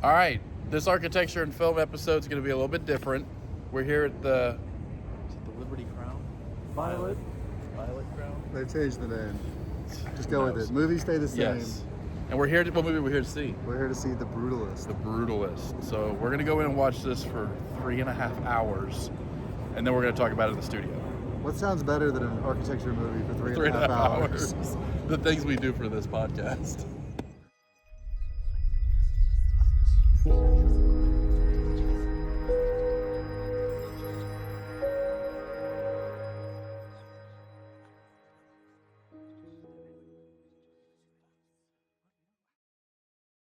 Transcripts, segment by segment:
All right, this architecture and film episode is going to be a little bit different. We're here at the Liberty Crown? Violet Crown? They've changed the name. Just go with it. Movies stay the same. Yes. And we're here to, what movie are we here to see? We're here to see The Brutalist. The Brutalist. So we're going to go in and watch this for 3.5 hours, and then we're going to talk about it in the studio. What sounds better than an architecture movie for 3.5 hours? The things we do for this podcast.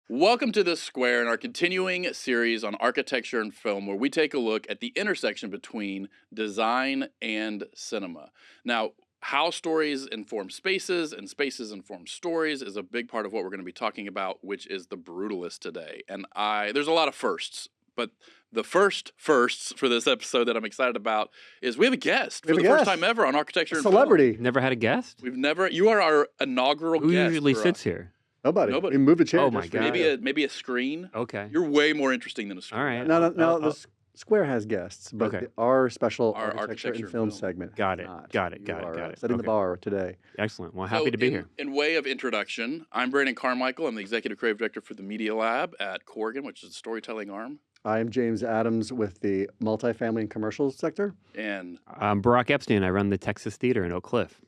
Welcome to TheSquare in our continuing series on architecture and film, where we take a look at the intersection between design and cinema. Now, how stories inform spaces and spaces inform stories is a big part of what we're going to be talking about, which is The Brutalist today. And there's a lot of firsts, but the firsts for this episode that I'm excited about is we have a guest for the first time ever on architecture and celebrity. film. Never had a guest? You are our inaugural guest. Who usually sits here? Nobody. We moved a chair. Oh my God. Maybe a screen. Okay. You're way more interesting than a screen. All right. No. The Square has guests, but Okay. our special Our architecture and architecture film and film. segment. Got it. not. Got it. You Got it. are, Got it. Setting the Okay. bar today. Excellent. Well, happy to be here. In way of introduction, I'm Brandon Carmichael. I'm the Executive Creative Director for the Media Lab at Corgan, which is the storytelling arm. I am James Adams with the multifamily and commercial sector. And I'm Barak Epstein. I run the Texas Theater in Oak Cliff.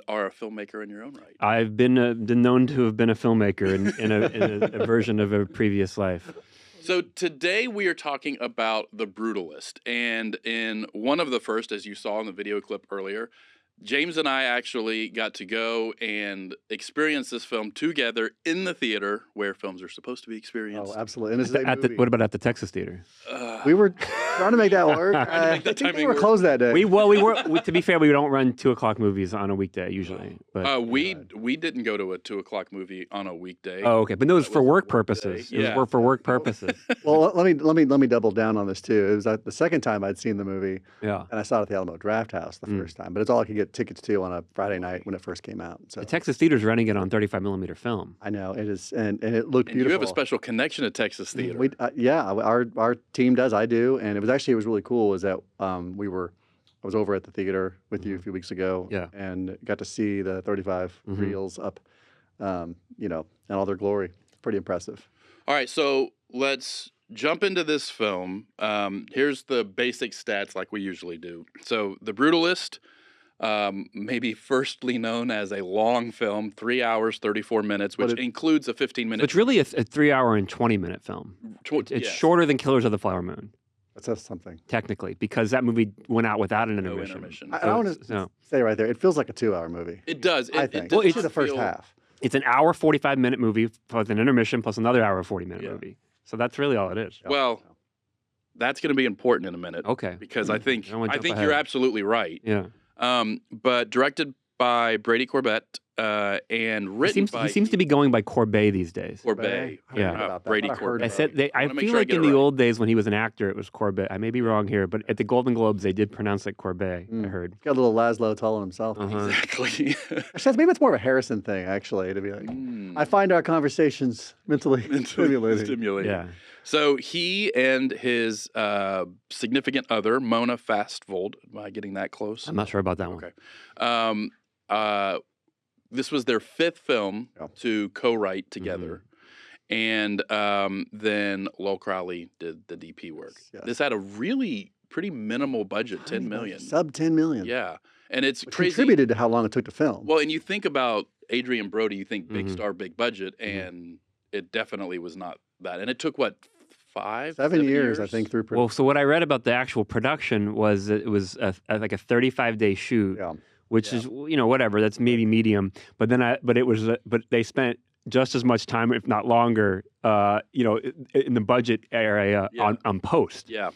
are a filmmaker in your own right. I've been known to have been a filmmaker in a version of a previous life. So today we are talking about The Brutalist. And in one of the first, as you saw in the video clip earlier, James and I actually got to go and experience this film together in the theater where films are supposed to be experienced. Oh, absolutely. And this is a movie. What about at the Texas Theater? We were trying to make that work. make that I think timing we were work. closed that day. To be fair, we don't run 2:00 movies on a weekday usually. But We didn't go to a 2:00 movie on a weekday. oh, okay. But no, it was That for was a work work purposes. day. It Yeah. was for work purposes. Well, let me double down on this too. It was the second time I'd seen the movie, Yeah. and I saw it at the Alamo Draft House the first time. But it's all I could get tickets to on a Friday night when it first came out. So The Texas Theater's running it on 35mm film. I know it is, and it looked And beautiful. you have a special connection to Texas Theater. Our team does. I do, and it was really cool. Is that I was over at the theater with you a few weeks ago, Yeah. and got to see the 35 reels up, in all their glory. Pretty impressive. All right, so let's jump into this film. Here's the basic stats like we usually do. So The Brutalist, maybe firstly known as a long film, 3 hours, 34 minutes, which includes a 15-minute. It's really a 3-hour and 20-minute film. It's shorter than Killers of the Flower Moon, That says something. technically, because that movie went out without an No intermission. intermission. I want to say right there, it feels like a 2-hour movie. It does. I think. does Especially not the first feel- half. It's an hour, 45-minute movie plus an intermission plus another hour, 40-minute Yeah. movie. So that's really all it is. Well, that's going to be important in a minute. Okay. Because I think I don't wanna jump you're ahead. absolutely right. Yeah. But directed by Brady Corbett and written by He seems to be going by Corbet these days. Corbett. I heard about that. Brady I heard Corbett. I about said I wanna make feel sure I like get in it the right. old days when he was an actor, it was Corbett. I may be wrong here, but at the Golden Globes, they did pronounce it Corbet. I heard. Got a little Laszlo Toth himself. Exactly. Actually, maybe it's more of a Harrison thing, actually, to be like, I find our conversations mentally stimulating. Stimulating. Yeah. So he and his significant other, Mona Fastvold, am I getting that close? I'm not sure about that one. Okay. This was their 5th film to co-write together. And then Lowell Crowley did the DP work. Yes. This had a really pretty minimal budget, 10 million. Sub 10 million. Yeah. And it's Which crazy. contributed to how long it took to film. Well, and you think about Adrian Brody, you think big star, big budget, and it definitely was not that. And it took, what, 7 years, I think, through Well, so what I read about the actual production was that it was like a 35-day shoot, which is whatever. That's maybe medium. But then but they spent just as much time, if not longer, in the budget area on post. Yeah.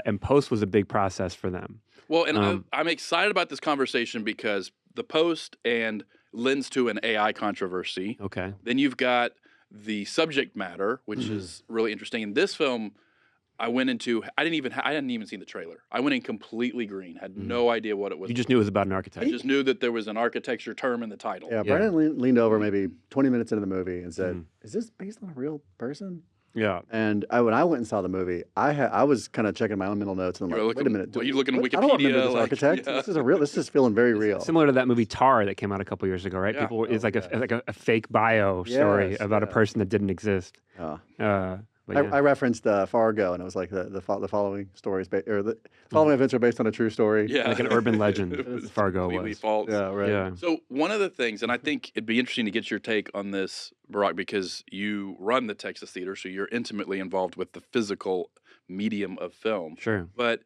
And post was a big process for them. Well, and I'm excited about this conversation because the post and lends to an AI controversy. Okay. Then you've got the subject matter, which is really interesting. In this film, I didn't even see the trailer. I went in completely green, had no idea what it was. You just knew it was about an architect. I just knew that there was an architecture term in the title. Yeah, Brandon leaned over maybe 20 minutes into the movie and said, is this based on a real person? Yeah. And when I went and saw the movie, I was kind of checking my own mental notes and I'm like, wait a minute, Well, you looking at Wikipedia? I don't remember this like, architect. yeah. This is This is feeling very real. Similar to that movie Tar that came out a couple years ago, right? Yeah. People it's like a fake bio story about a person that didn't exist. But I referenced Fargo, and it was like the following stories the following events are based on a true story. Yeah, like an urban legend. Fargo completely was false. Yeah, right. Yeah. So one of the things, and I think it'd be interesting to get your take on this, Barak, because you run the Texas Theater, so you're intimately involved with the physical medium of film. Sure. But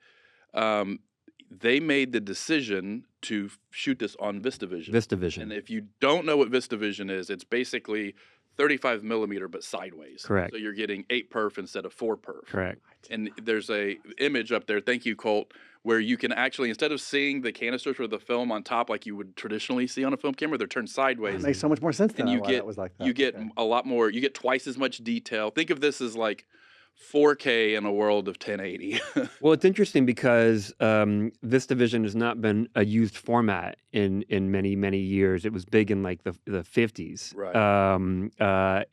they made the decision to shoot this on VistaVision. VistaVision. And if you don't know what VistaVision is, it's basically 35 millimeter but sideways. Correct. So you're getting 8 perf instead of 4 perf. Correct. And there's a image up there, thank you, Colt, where you can actually, instead of seeing the canisters or the film on top like you would traditionally see on a film camera, they're turned sideways. It makes so much more sense than and why that was like that. You get a lot more, you get twice as much detail. Think of this as like 4K in a world of 1080. Well, it's interesting because VistaVision has not been a used format in many years. It was big in like the 50s, Right.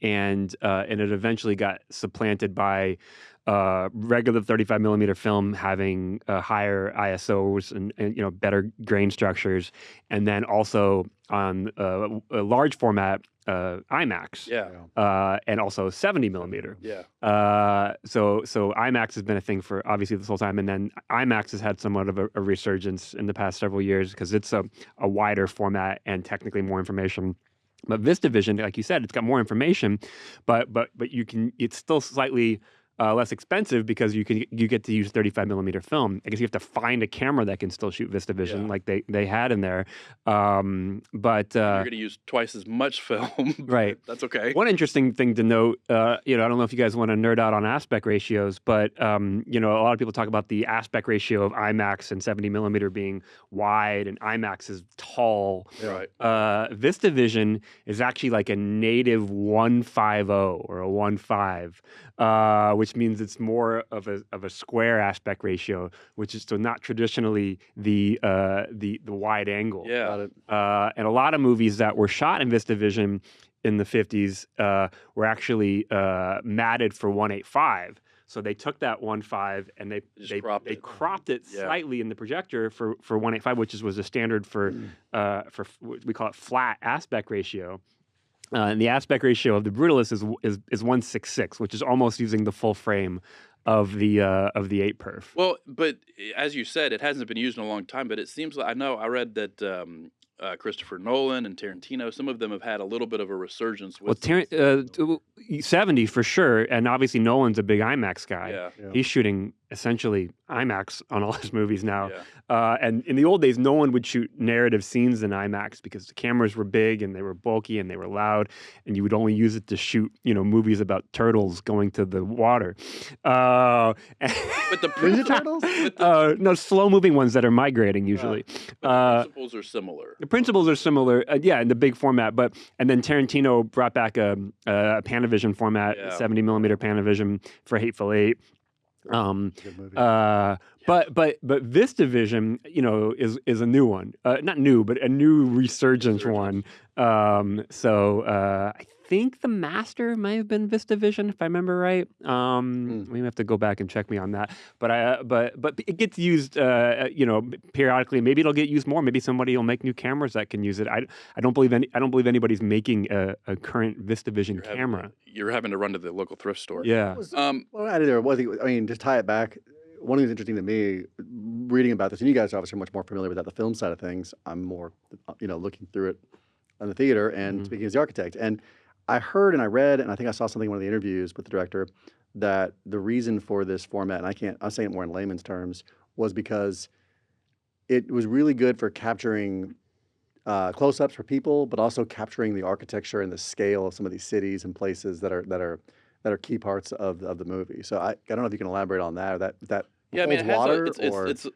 And it eventually got supplanted by regular 35 millimeter film having higher ISOs and better grain structures, and then also on a large format IMAX, and also 70 millimeter. So IMAX has been a thing for obviously this whole time, and then IMAX has had somewhat of a resurgence in the past several years because it's a wider format and technically more information. But VistaVision, like you said, it's got more information, but it's still slightly less expensive because you get to use 35 millimeter film. I guess you have to find a camera that can still shoot VistaVision like they had in there. But you're going to use twice as much film. Right. That's okay. One interesting thing to note, I don't know if you guys want to nerd out on aspect ratios, but a lot of people talk about the aspect ratio of IMAX and 70 millimeter being wide and IMAX is tall. Right. VistaVision is actually like a native 150 or a 1.5, which means it's more of a square aspect ratio, which is so not traditionally the wide angle. Yeah. And a lot of movies that were shot in VistaVision in the 50s were actually matted for 1.85. So they took that 1.5 and they cropped it slightly in the projector for 1.85, which was a standard for we call it flat aspect ratio. And the aspect ratio of the Brutalist is 1.66, which is almost using the full frame of the 8 perf. Well, but as you said, it hasn't been used in a long time. But it seems like I read that Christopher Nolan and Tarantino, some of them have had a little bit of a resurgence with 70 for sure, and obviously Nolan's a big IMAX guy. Yeah. He's shooting essentially IMAX on all his movies now. And in the old days, no one would shoot narrative scenes in IMAX because the cameras were big and they were bulky and they were loud, and you would only use it to shoot, movies about turtles going to the water. But the Ninja Turtles? No, slow-moving ones that are migrating usually. The principles are similar. The principles are similar, in the big format. And then Tarantino brought back a Panavision format, 70 millimeter Panavision for Hateful Eight. Good movie. But VistaVision, is a new one. Not new, but a new resurgence one. I think the master might have been VistaVision, if I remember right. We have to go back and check me on that. But it gets used, periodically. Maybe it'll get used more. Maybe somebody will make new cameras that can use it. I don't believe anybody's making a current VistaVision camera. You're having to run to the local thrift store. Yeah. Just tie it back. One thing that's interesting to me, reading about this, and you guys are obviously much more familiar with that, the film side of things. I'm more, looking through it on the theater and speaking as the architect. And I heard and I read, and I think I saw something in one of the interviews with the director, that the reason for this format, and I'm saying it more in layman's terms, was because it was really good for capturing close-ups for people, but also capturing the architecture and the scale of some of these cities and places that are key parts of the movie. So I don't know if you can elaborate on that. Or that Yeah, I mean, holds it has water, it's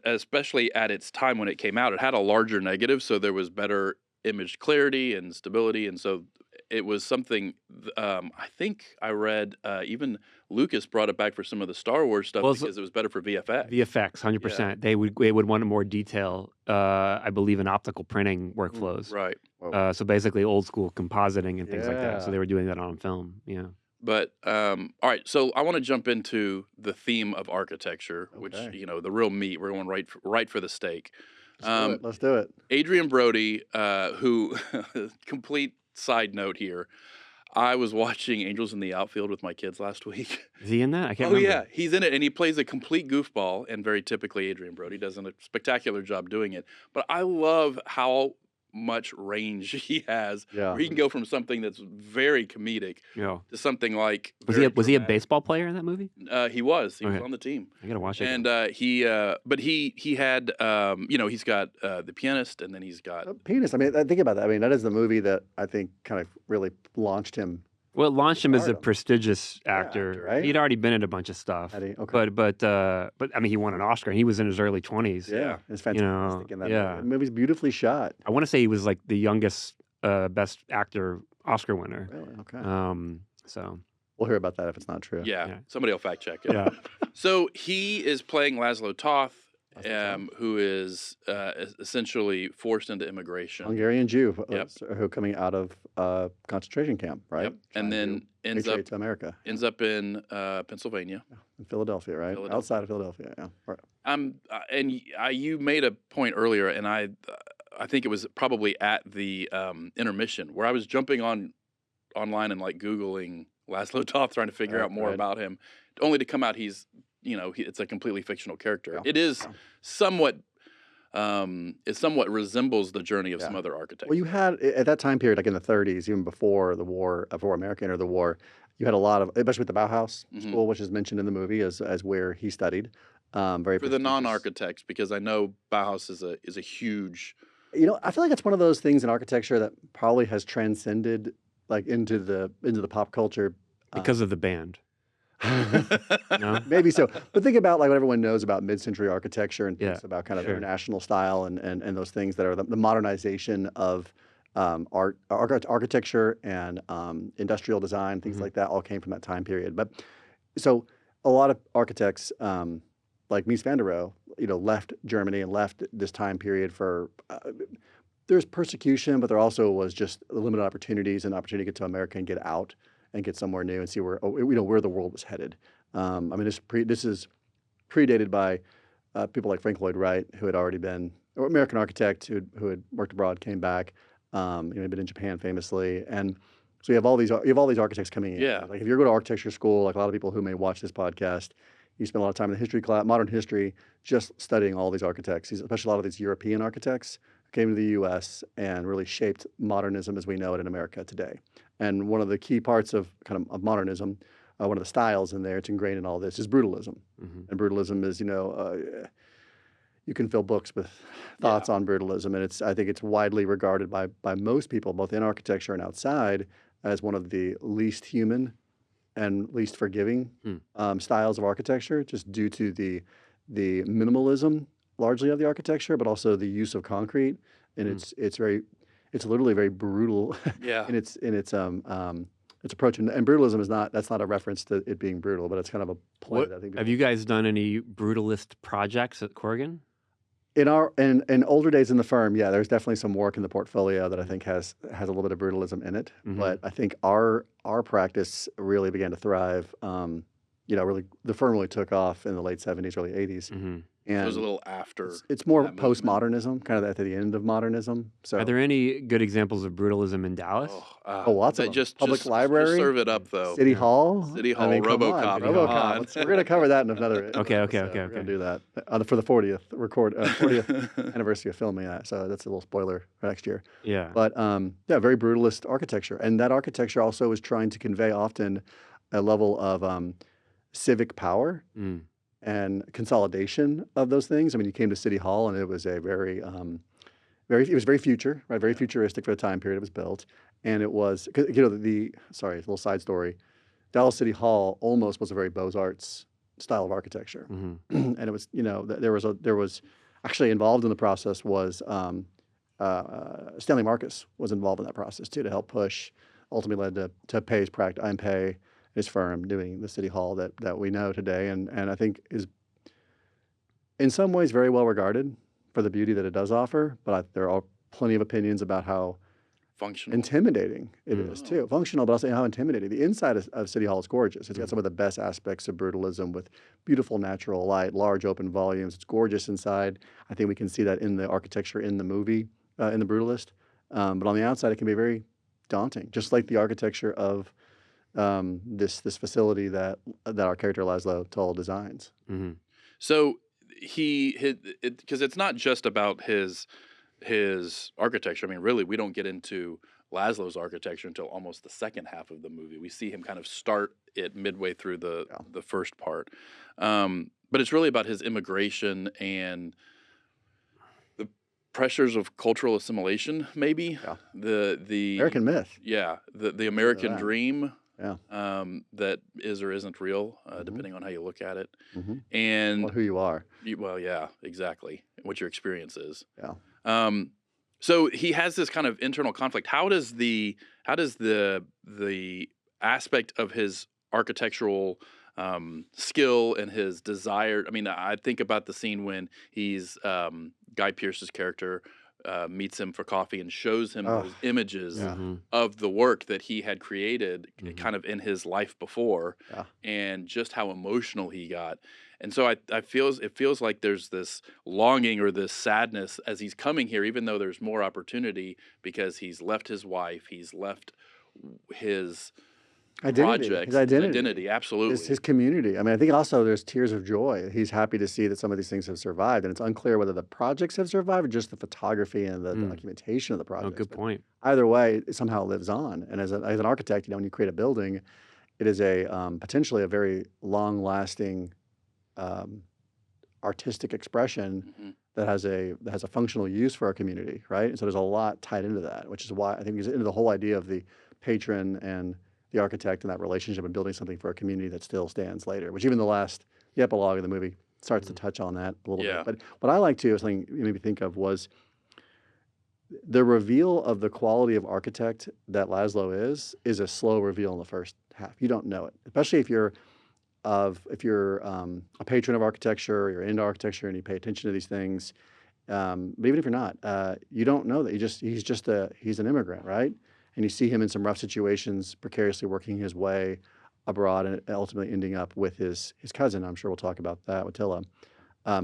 especially at its time when it came out, it had a larger negative, so there was better image clarity and stability, and so it was something. I think I read even Lucas brought it back for some of the Star Wars stuff because it was better for VFX. VFX, 100%. They would want more detail. I believe in optical printing workflows. Right. So basically, old school compositing and things like that. So they were doing that on film. Yeah. But all right, so I want to jump into the theme of architecture, which Okay. the real meat. We're going right for the steak. Let's do it. Adrian Brody, who complete side note here. I was watching Angels in the Outfield with my kids last week. Is he in that? I can't Oh remember. yeah, he's in it, and he plays a complete goofball, and very typically Adrian Brody does a spectacular job doing it. But I love how much range he has, Yeah. where he can go from something that's very comedic Yeah. to something like Was very he a dramatic. baseball player in that movie? He was Okay. on the team, I gotta watch it. and he had he's got The Pianist, and then he's got Penis. I mean, think about that. I mean, that is the movie that I think kind of really launched him. Well, it launched him as a Stardom. prestigious actor. actor, right? He'd already been in a bunch of stuff. Had he? Okay. But I mean, he won an Oscar, and he was in his early 20s. Yeah, it's You know, fantastic in that yeah. movie. The movie's beautifully shot. I want to say he was like the youngest best actor Oscar winner. Really? Okay. So We'll hear about that if it's not true. yeah. Somebody will fact check it. yeah. So he is playing Laszlo Toth, Laszlo who is essentially forced into immigration. Hungarian Jew Yep. who coming out of concentration camp, right? Yep. And Trying then to ends repatriate up to America in Pennsylvania. in Philadelphia, right? Philadelphia. Outside of Philadelphia, yeah. Right. You made a point earlier, and I think it was probably at the intermission where I was jumping online and like Googling Laszlo Toth, trying to figure out more Right. about him, only to come out it's a completely fictional character. Yeah. It is somewhat it somewhat resembles the journey of Yeah. some other architects. Well, you had at that time period, like in the 30s, even before the war, before America entered the war, you had a lot of, especially with the Bauhaus Mhm. school, which is mentioned in the movie as where he studied. Very For the prestigious. non-architects, because I know Bauhaus is a huge. You know, I feel like it's one of those things in architecture that probably has transcended like into the pop culture. Because of the band. No? Maybe so. But think about like what everyone knows about mid-century architecture and thinks Yeah, about kind of sure. international style and those things that are the modernization of architecture and industrial design, things Mhm. like that all came from that time period. But so a lot of architects like Mies van der Rohe, left Germany and left this time period for there's persecution, but there also was just limited opportunities and opportunity to get to America and get out and get somewhere new and see where where the world was headed. I mean, this is predated by people like Frank Lloyd Wright, who had already been or American architect who had worked abroad, came back, he'd been in Japan famously, and so you have all these architects coming in. Yeah. Like if you go to architecture school, like a lot of people who may watch this podcast, you spend a lot of time in the history class, modern history, just studying all these architects, especially a lot of these European architects who came to the U.S. and really shaped modernism as we know it in America today. And one of the key parts of of modernism, one of the styles in there, it's ingrained in all this, is brutalism. Mhm. And brutalism is, you can fill books with thoughts on brutalism, and I think it's widely regarded by most people, both in architecture and outside, as one of the least human and least forgiving styles of architecture, just due to the minimalism largely of the architecture, but also the use of concrete, and it's literally very brutal Yeah. in its approach. And brutalism that's not a reference to it being brutal, but it's kind of a play that I think Have you guys done any brutalist projects at Corgan? in older days in the firm, yeah, there's definitely some work in the portfolio that I think has a little bit of brutalism in it. Mhm. But I think our practice really began to thrive. Really the firm really took off in the late 70s, early 80s. Mhm. It was a And little after. it's more that movement. postmodernism, kind of at the end of modernism. So Are there any good examples of brutalism in Dallas? lots of them. Public library, Just serve it up though. City Yeah. Hall, City I mean, Hall, come on, RoboCop, come RoboCop. on. We're going to cover that in another. Okay. episode. We're going to do that for the 40th anniversary of filming that. So that's a little spoiler for next year. Yeah. But yeah, very brutalist architecture, and that architecture also is trying to convey often a level of civic power Mm. and consolidation of those things. I mean, you came to City Hall, and it was a very, it was very future, right? Very futuristic for the time period it was built, and it was, sorry, a little side story. Dallas City Hall almost was a very Beaux-Arts style of architecture, Mhm. and it was, there was actually involved in the process was Stanley Marcus was involved in that process too to help push. Ultimately led to Pay's Pay, his firm doing the City Hall that we know today, and I think is in some ways very well regarded for the beauty that it does offer. But there are plenty of opinions about how Functional. intimidating it is too. Functional, but also how intimidating. The inside of City Hall is gorgeous. It's got some of the best aspects of brutalism with beautiful natural light, large open volumes. It's gorgeous inside. I think we can see that in the architecture in the movie, in The Brutalist. But on the outside, it can be very daunting, just like the architecture of this facility that our character Laszlo Toth designs. So because it's not just about his architecture. I mean, really, we don't get into Laszlo's architecture until almost the second half of the movie. We see him kind of start it midway through the first part. But it's really about his immigration and the pressures of cultural assimilation, maybe. Yeah. The American myth. Yeah, the American dream. Yeah. That is or isn't real, depending on how you look at it. And or who you are. Well, yeah, exactly. What your experience is. Yeah. So he has this kind of internal conflict. How does the aspect of his architectural skill and his desire? I mean, I think about the scene when he's Guy Pearce's character meets him for coffee and shows him those images of the work that he had created kind of in his life before, and just how emotional he got. And so it feels like there's this longing or this sadness as he's coming here, even though there's more opportunity, because he's left his wife, he's left his project, his identity, absolutely. His community. I mean, I think also there's tears of joy. He's happy to see that some of these things have survived, and it's unclear whether the projects have survived or just the photography and the documentation of the project. Oh, good point. Either way, it somehow lives on. And as an architect, when you create a building, it is a potentially a very long-lasting artistic expression that has a functional use for our community, right? And so there's a lot tied into that, which is why I think it's into the whole idea of the patron and the architect and that relationship and building something for a community that still stands later, which even the epilogue of the movie starts to touch on that a little bit. But what I like too, something you made me think of, was the reveal of the quality of architect that Laszlo is a slow reveal in the first half. You don't know it, especially if you're a patron of architecture, you're into architecture and you pay attention to these things. But even if you're not, you don't know that. He's an immigrant, right? And you see him in some rough situations, precariously working his way abroad, and ultimately ending up with his cousin. I'm sure we'll talk about that with Attila,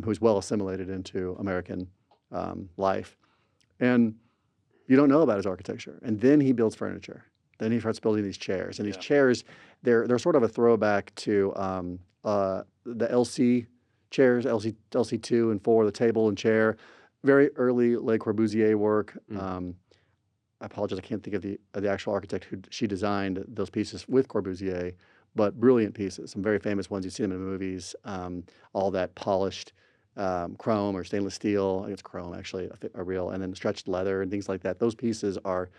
who's well assimilated into American life. And you don't know about his architecture. And then he builds furniture. Then he starts building these chairs. And these chairs, they're sort of a throwback to the LC chairs, LC2 and 4, the table and chair. Very early Le Corbusier work. I apologize, I can't think of the actual architect who she designed those pieces with Corbusier, but brilliant pieces, some very famous ones. You see them in the movies, all that polished chrome or stainless steel. I think it's chrome, actually, a real, and then stretched leather and things like that. Those pieces are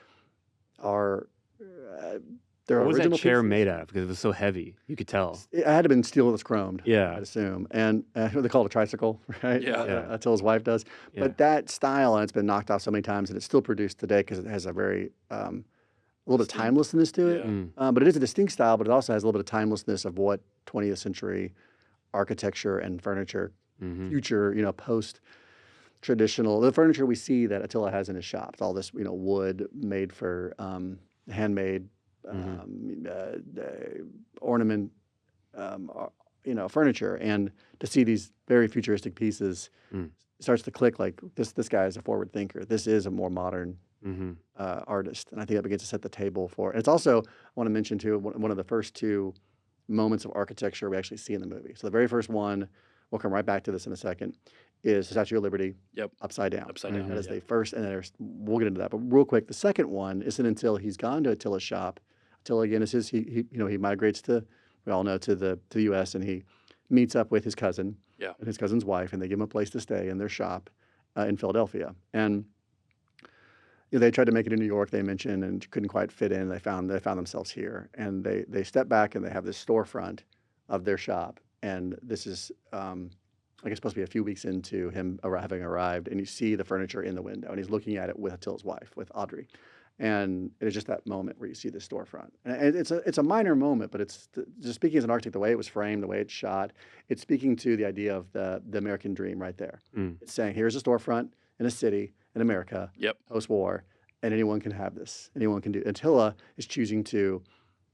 they're what was original that chair pieces. made of? Because it was so heavy. You could tell. It had to have been steel that was chromed, Yeah. I'd assume. And they call it a tricycle, right? Until his wife does. Yeah. But that style, and it's been knocked off so many times, and it's still produced today because it has a very, a little bit of timelessness to it. But it is a distinct style, but it also has a little bit of timelessness of what 20th century architecture and furniture, future, post-traditional, the furniture we see that Attila has in his shop. It's all this, wood made for handmade ornament, furniture, and to see these very futuristic pieces starts to click. Like this guy is a forward thinker. This is a more modern artist, and I think that begins to set the table for. And it's also, I want to mention too, one of the first two moments of architecture we actually see in the movie. So the very first one, we'll come right back to this in a second, is the Statue of Liberty. Upside down. That is the first, and we'll get into that. But real quick, the second one isn't until he's gone to Attila's shop. Attila, again, is he migrates to, we all know, to the U.S., and he meets up with his cousin and his cousin's wife, and they give him a place to stay in their shop in Philadelphia. And they tried to make it in New York, they mentioned, and couldn't quite fit in. They found themselves here, and they step back and they have this storefront of their shop, and this is I guess supposed to be a few weeks into him having arrived, and you see the furniture in the window, and he's looking at it with Attila's wife, with Audrey. And it's just that moment where you see the storefront. And it's a minor moment, but it's just speaking as an architect, the way it was framed, the way it's shot, it's speaking to the idea of the American dream right there. It's saying, here's a storefront in a city in America, post-war, and anyone can have this. Anyone can do. Attila is choosing to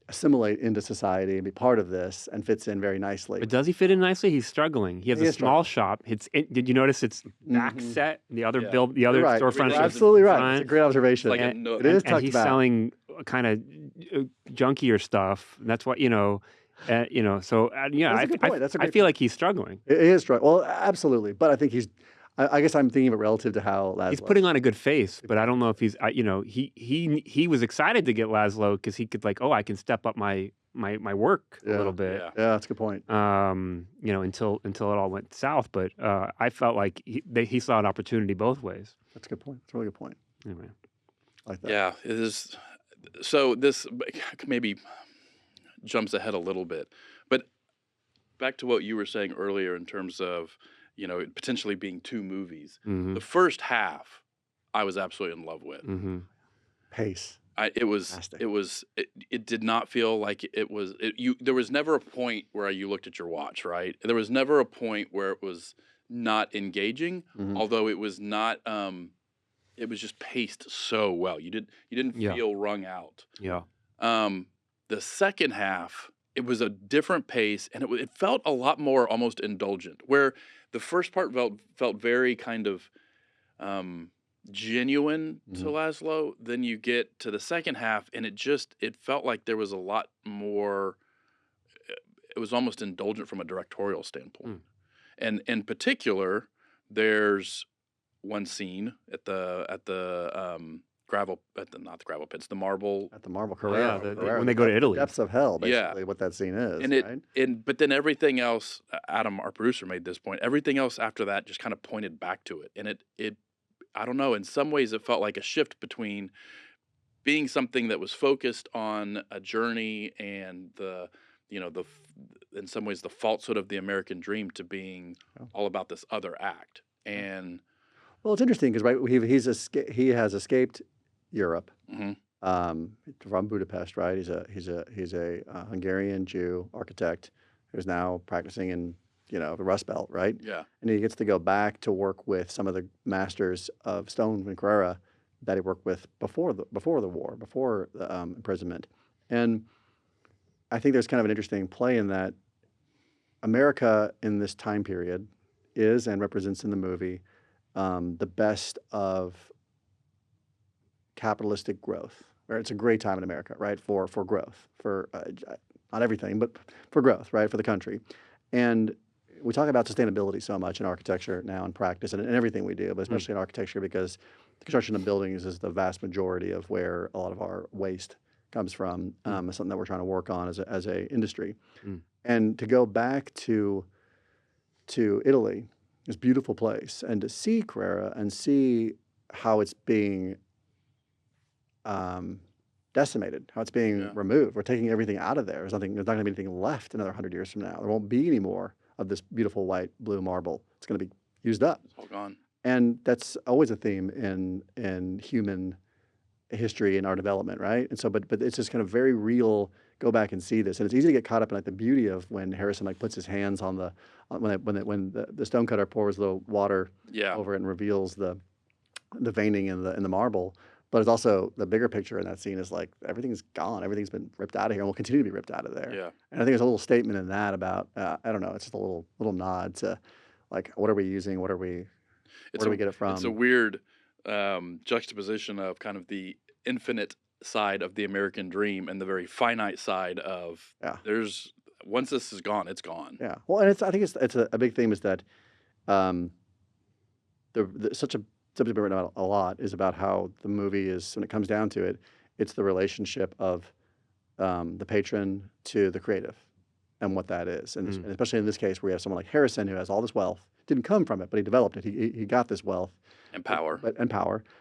assimilate into society and be part of this, and fits in very nicely. But does he fit in nicely? He's struggling. He has He a is small shop. Did you notice it's back set? The other Yeah. the other You're right. storefront. You're is absolutely right. front. It's a great observation. Like a And, nook. It is and tucked he's back. selling kind of junkier stuff. That's what So yeah, That's a good point. That's a I great feel point. like he's struggling. It is struggling. Well, absolutely. But I think he's. I guess I'm thinking of it relative to how Laszlo. He's putting on a good face, but I don't know if he's. He was excited to get Laszlo because he could I can step up my work a little bit. Yeah. Yeah, that's a good point. Until it all went south. But I felt like he saw an opportunity both ways. That's a good point. That's a really good point. Anyway. I like that. Yeah, it is. So this maybe jumps ahead a little bit, but back to what you were saying earlier in terms of it potentially being two movies. Mm-hmm. The first half, I was absolutely in love with. Mm-hmm. Pace. It did not feel like it was. There was never a point where you looked at your watch, right? There was never a point where it was not engaging, although it was not. It was just paced so well. You didn't feel wrung out. Yeah. The second half, it was a different pace, and it felt a lot more almost indulgent. Where the first part felt very kind of genuine to Laszlo. Then you get to the second half, and it felt like there was a lot more. It was almost indulgent from a directorial standpoint, and in particular, there's one scene at the not the gravel pits, the marble At the Marble yeah, Carrera. when they go to Italy. Depths of hell, Yeah. basically, what that scene is. And but then everything else, Adam, our producer, made this point. Everything else after that just kind of pointed back to it, and it I don't know. In some ways, it felt like a shift between being something that was focused on a journey and in some ways the falsehood of the American dream to being all about this other act. And Well, it's interesting because he has escaped Europe from Budapest, right? He's a Hungarian Jew architect who's now practicing in the Rust Belt, right? Yeah. And he gets to go back to work with some of the masters of stone in Carrera that he worked with before the war, before the imprisonment. And I think there's kind of an interesting play in that America in this time period is and represents in the movie the best of capitalistic growth. Right? It's a great time in America, right? For growth, for not everything, but for growth, right? For the country. And we talk about sustainability so much in architecture now in practice and in everything we do, but especially in architecture because the construction of buildings is the vast majority of where a lot of our waste comes from. It's something that we're trying to work on as a industry. And to go back to Italy, this beautiful place, and to see Carrera and see how it's being decimated, how it's being removed. We're taking everything out of there. There's not going to be anything left another 100 years from now. There won't be any more of this beautiful white blue marble. It's going to be used up. It's all gone. And that's always a theme in human history and our development, right? And so, but it's just kind of very real. Go back and see this, and it's easy to get caught up in the beauty of when Harrison puts his hands on when the stonecutter pours the water over it and reveals the veining in the marble. But it's also the bigger picture in that scene is everything's gone, everything's been ripped out of here, and will continue to be ripped out of there. Yeah. And I think there's a little statement in that about I don't know, it's just a little nod to what are we using, where do we get it from? It's a weird juxtaposition of kind of the infinite side of the American dream and the very finite side of there's once this is gone, it's gone. Yeah. Well, and I think it's a big theme is that such a subject been written about a lot is about how the movie is, when it comes down to it, it's the relationship of the patron to the creative and what that is. And especially in this case where you have someone like Harrison who has all this wealth, didn't come from it, but he developed it. He got this wealth. And power.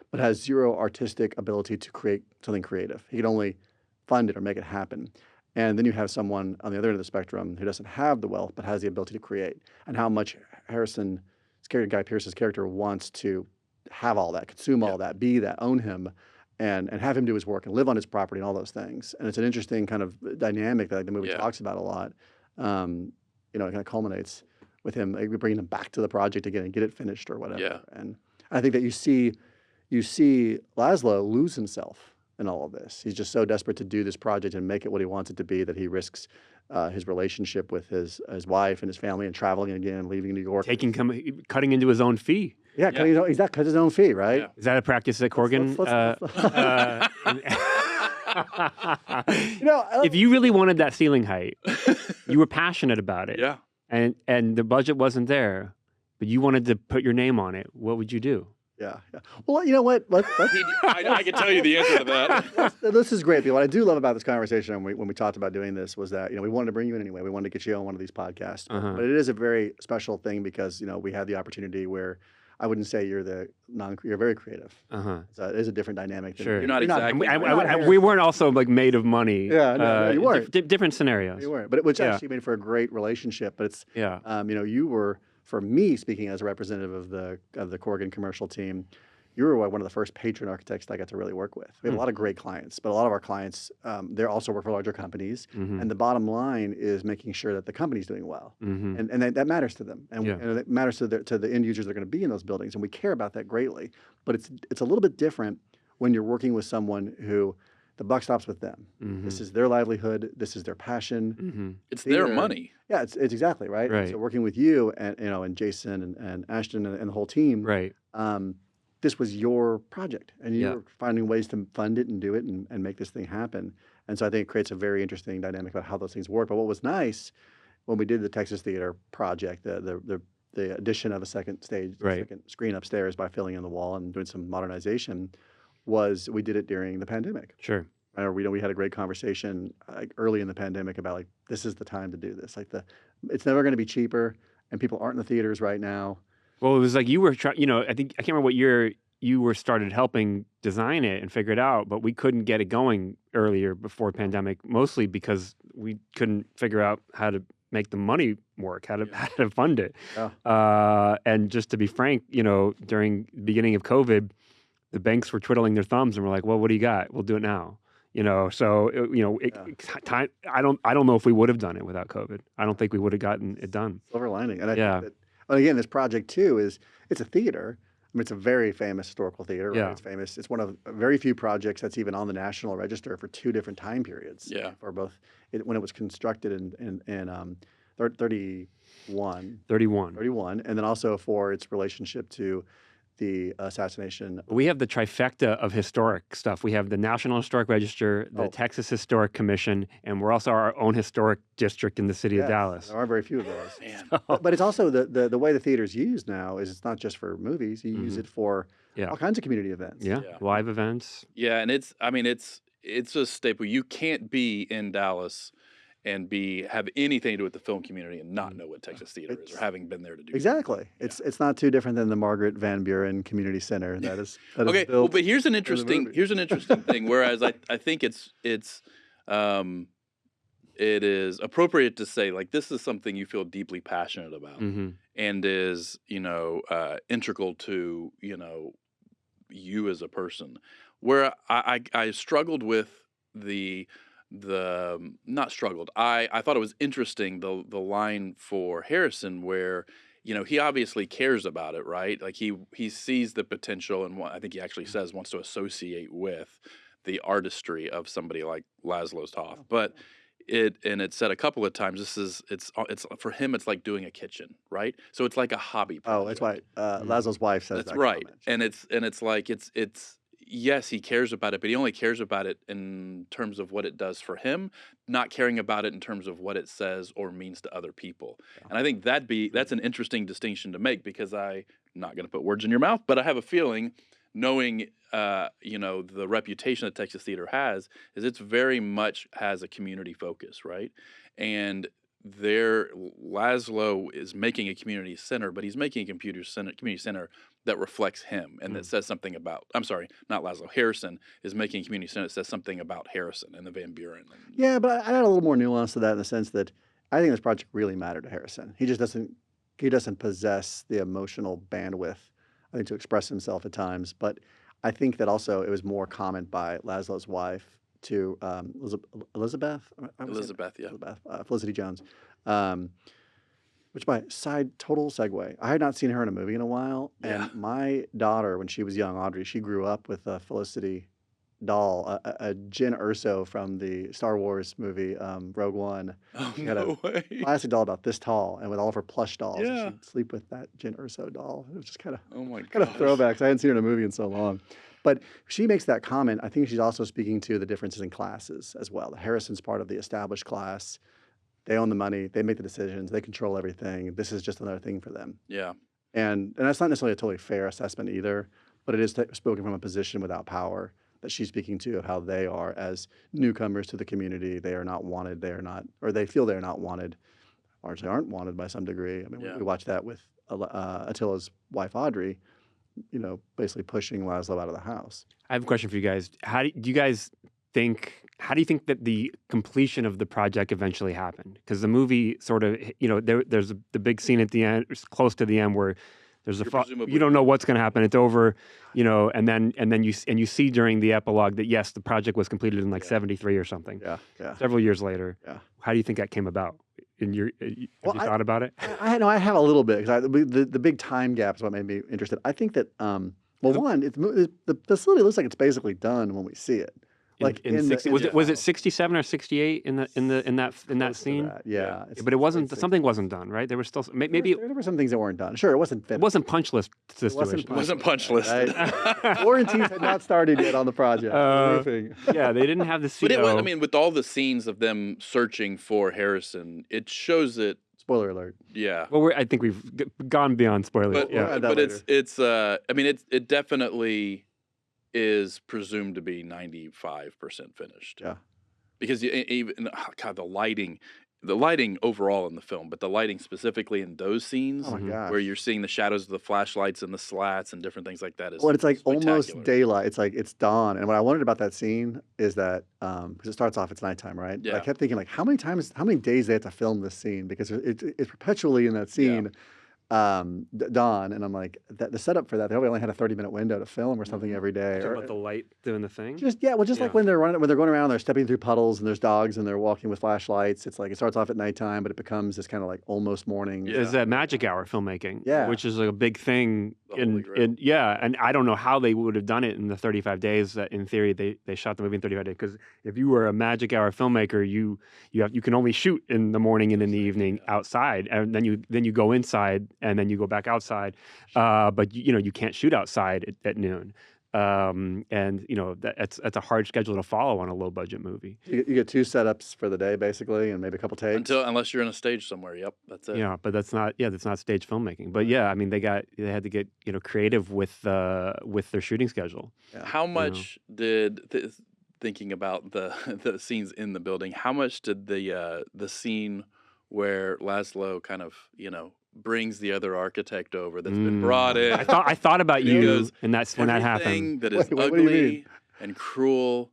But has zero artistic ability to create something creative. He can only fund it or make it happen. And then you have someone on the other end of the spectrum who doesn't have the wealth but has the ability to create. And how much Guy Pearce's character wants to have all that, consume all that, be that, own him, and have him do his work and live on his property and all those things. And it's an interesting kind of dynamic that the movie talks about a lot. It kind of culminates with him bringing him back to the project again and get it finished or whatever. Yeah. And I think that you see you see Laszlo lose himself in all of this. He's just so desperate to do this project and make it what he wants it to be that he risks his relationship with his wife and his family and traveling again, leaving New York. Cutting into his own fee. Yeah, he's not cut his own fee, right? Yeah. Is that a practice at Corgan? If you really wanted that ceiling height, you were passionate about it. Yeah. And the budget wasn't there, but you wanted to put your name on it. What would you do? Yeah. Well, you know what? I can tell you the answer to that. This is great. What I do love about this conversation when we talked about doing this was that, we wanted to bring you in anyway. We wanted to get you on one of these podcasts. But it is a very special thing because, we had the opportunity where I wouldn't say you're very creative. So it is a different dynamic. Sure. You're not exactly. We weren't also like made of money. Yeah, no, you weren't. Different scenarios. You weren't. But which actually made for a great relationship. But it's, you were, for me, speaking as a representative of the Corgan commercial team, you were one of the first patron architects that I got to really work with. We have a lot of great clients, but a lot of our clients, they also work for larger companies. And the bottom line is making sure that the company's doing well. And that matters to them. And it matters to the end users that are going to be in those buildings. And we care about that greatly. But it's a little bit different when you're working with someone who the buck stops with them. This is their livelihood. This is their passion. It's their money. Yeah, it's exactly right. So working with you and and Jason and Ashton and the whole team. Right. This was your project, and you were finding ways to fund it and do it and make this thing happen. And so I think it creates a very interesting dynamic about how those things work. But what was nice when we did the Texas Theater project, the addition of a second stage, second screen upstairs by filling in the wall and doing some modernization, was we did it during the pandemic. Sure. We had a great conversation early in the pandemic about this is the time to do this. It's never going to be cheaper, and people aren't in the theaters right now. Well, it was like you were trying, I can't remember what year you were started helping design it and figure it out, but we couldn't get it going earlier before pandemic, mostly because we couldn't figure out how to make the money work, how to fund it. And just to be frank, during the beginning of COVID, the banks were twiddling their thumbs and were like, well, what do you got? We'll do it now. Time. I don't know if we would have done it without COVID. I don't think we would have gotten it done. Silver lining. And I think that, again, this project too it's a theater. I mean, it's a very famous historical theater. Right? Yeah. It's famous. It's one of very few projects that's even on the National Register for two different time periods. Yeah. For both, when it was constructed in 31, and then also for its relationship to the assassination. We have the trifecta of historic stuff. We have the National Historic Register, the Texas Historic Commission, and we're also our own historic district in the city of Dallas. There are very few of those. But it's also the way the theater is used now is it's not just for movies. You use it for all kinds of community events. Yeah. Live events. Yeah, and it's a staple. You can't be in Dallas and have anything to do with the film community and not know what Texas Theater is, or having been there to do exactly. It. It's not too different than the Margaret Van Buren Community Center that is okay. Well, but here's an interesting thing. Whereas I think it is appropriate to say this is something you feel deeply passionate about and is integral to you as a person. Where I struggled with not struggled. I thought it was interesting the line for Harrison where he obviously cares about it, right? Like he sees the potential and I think he actually says wants to associate with the artistry of somebody like Laszlo Toth. But it's said a couple of times it's for him it's like doing a kitchen, right? So it's like a hobby project. Oh, that's why Laszlo's wife says that's that right. Comment. And it's like it's yes, he cares about it, but he only cares about it in terms of what it does for him, not caring about it in terms of what it says or means to other people. Yeah. And I think that's an interesting distinction to make because I'm not going to put words in your mouth, but I have a feeling, knowing the reputation that Texas Theater has, is it's very much has a community focus, right? And Laszlo is making a community center, but he's making a community center that reflects him and that says something about, I'm sorry, not Laszlo, Harrison is making a community center that says something about Harrison and the Van Buren. Yeah, but I add a little more nuance to that in the sense that I think this project really mattered to Harrison. He just doesn't possess the emotional bandwidth, I think, to express himself at times. But I think that also it was more comment by Laszlo's wife to Elizabeth, Elizabeth, Felicity Jones. which by total segue. I had not seen her in a movie in a while, Yeah. and my daughter, when she was young, Audrey, she grew up with a Felicity doll, a Jyn Erso from the Star Wars movie Rogue One. Oh, She had a no way. plastic doll about this tall, and with all of her plush dolls, and Yeah. she'd sleep with that Jyn Erso doll. It was just kind of Oh my kind of gosh. throwbacks. I hadn't seen her in a movie in so long. But she makes that comment. I think she's also speaking to the differences in classes as well. Harrison's part of the established class. They own the money. They make the decisions. They control everything. This is just another thing for them. Yeah. And that's not necessarily a totally fair assessment either, but it is spoken from a position without power that she's speaking to of how they are as newcomers to the community. They are not wanted. They are not, or they feel they're not wanted, largely aren't wanted by some degree. I mean, Yeah. we watched that with Attila's wife, Audrey, basically pushing Laszlo out of the house. I have a question for you guys. How do you guys think? How do you think that the completion of the project eventually happened? Because the movie sort of, there's the big scene at the end, close to the end, where there's you don't know what's going to happen. It's over, and then you see during the epilogue that yes, the project was completed in like 73 or something. Yeah. Several years later. Yeah. How do you think that came about? Have you thought about it? I know I have a little bit because the big time gap is what made me interested. I think that one, the facility looks like it's basically done when we see it. Like in 60, was it 67 or 68 in that scene? Yeah, but it wasn't. Something wasn't done, right? There were still maybe there were some things that weren't done. Sure, it wasn't finished. It wasn't punch list situation. It wasn't punch list. Right? Warranties had not started yet on the project. Yeah, they didn't have the CO. But I mean, with all the scenes of them searching for Harrison, it shows that. Spoiler alert. Yeah. Well, I think we've gone beyond spoilers. But it's I mean, it definitely is presumed to be 95% finished. Yeah. Because even the lighting overall in the film, but the lighting specifically in those scenes where you're seeing the shadows of the flashlights and the slats and different things like that is it's like almost daylight. It's like it's dawn. And what I wondered about that scene is that because it starts off it's nighttime, right? Yeah. But I kept thinking like how many days they had to film this scene because it's perpetually in that scene. Yeah. Dawn, and I'm like, the setup for that, they only had a 30-minute window to film or something every day. Talking about the light doing the thing? Like when they're going around, they're stepping through puddles and there's dogs and they're walking with flashlights. It's like it starts off at nighttime, but it becomes this kind of like almost morning. Yeah. There's that magic hour filmmaking, which is like a big thing. And I don't know how they would have done it in the 35 days that in theory they shot the movie in 35 days. Because if you were a magic hour filmmaker, you can only shoot in the morning and in the evening outside, and then you go inside and then you go back outside, but you can't shoot outside at noon, and that's a hard schedule to follow on a low budget movie. You get 2 setups for the day basically, and maybe a couple takes. Unless you're in a stage somewhere. Yep, that's it. Yeah, but that's not stage filmmaking. But I mean they had to get creative with their shooting schedule. Yeah. How much did thinking about the scenes in the building? How much did the scene where Laszlo kind of brings the other architect over that's been brought in? I thought about you, and that's when that happened. Everything that is ugly and cruel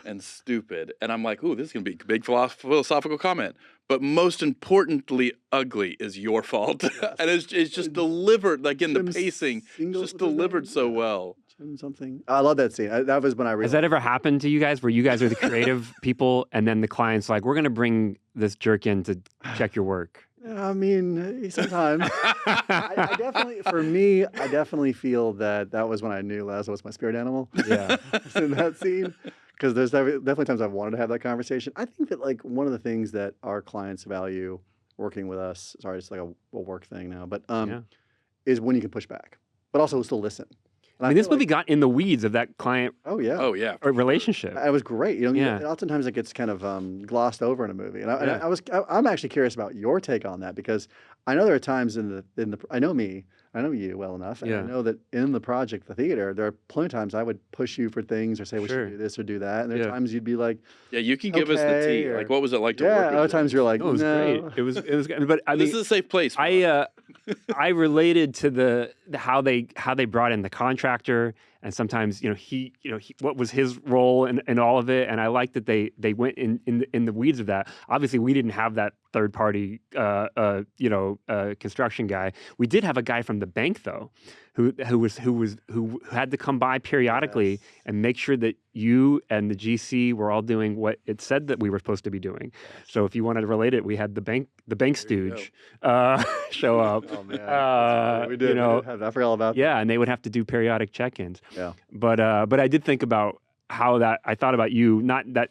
and stupid, and I'm like, ooh, this is gonna be a big philosophical comment. But most importantly, ugly is your fault, and it's just delivered like in the pacing, it's just delivered so well. Something. I love that scene. That was when I realized. Has that ever happened to you guys where you guys are the creative people and then the client's like, we're going to bring this jerk in to check your work? I mean, sometimes. I definitely feel that was when I knew Laszlo was my spirit animal. Yeah. In that scene. Because there's definitely times I've wanted to have that conversation. I think that like one of the things that our clients value working with us, sorry, it's like a work thing now, but is when you can push back, but also still listen. I mean, this movie got in the weeds of that client. Oh yeah. Relationship. It was great. Oftentimes it gets kind of glossed over in a movie, and I'm actually curious about your take on that because I know there are times I know you well enough, and I know that in the project, the theater, there are plenty of times I would push you for things or say we should do this or do that, and there are times you'd be like, yeah, you can give us the tea. Like, what was it like to work with other times you're like, it was great. It was, but I mean, this is a safe place. I related to how they brought in the contractor and sometimes what was his role in all of it. And I like that they went in the weeds of that. Obviously, we didn't have that third party construction guy. We did have a guy from the bank though, who had to come by periodically and make sure that you and the GC were all doing what it said that we were supposed to be doing. So if you wanted to relate it, we had the bank stooge show up. Oh man, we did have that. I forgot all about that. Yeah, and they would have to do periodic check-ins. Yeah. But I did think about how I thought about you, not that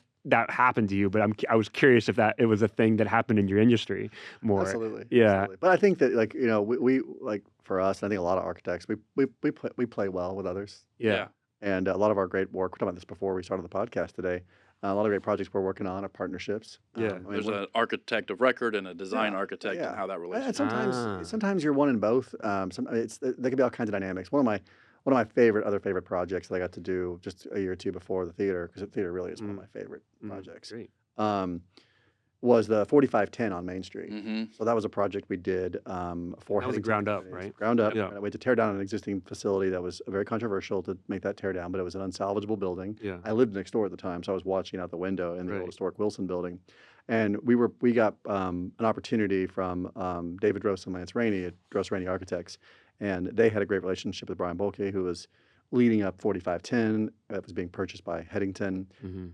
happened to you, but I was curious if it was a thing that happened in your industry more. Absolutely. Yeah. Absolutely. But I think that we like for us, and I think a lot of architects, we play well with others. Yeah. And a lot of our great work, we talked about this before we started the podcast today. A lot of great projects we're working on are partnerships. Yeah. There's an architect of record and a design architect, and how that relates. And sometimes you're one in both. There could be all kinds of dynamics. One of my favorite projects that I got to do just a year or two before the theater, because the theater really is one of my favorite projects. Great. Was the 4510 on Main Street. Mm-hmm. So that was a project we did for that was a ground up, right? Ground up. Yeah. We had to tear down an existing facility that was very controversial to make that tear down, but it was an unsalvageable building. Yeah. I lived next door at the time, so I was watching out the window in the old historic Wilson building. And we got an opportunity from David Gross and Lance Rainey at Gross Rainey Architects, and they had a great relationship with Brian Bolke, who was leading up 4510 that was being purchased by Headington,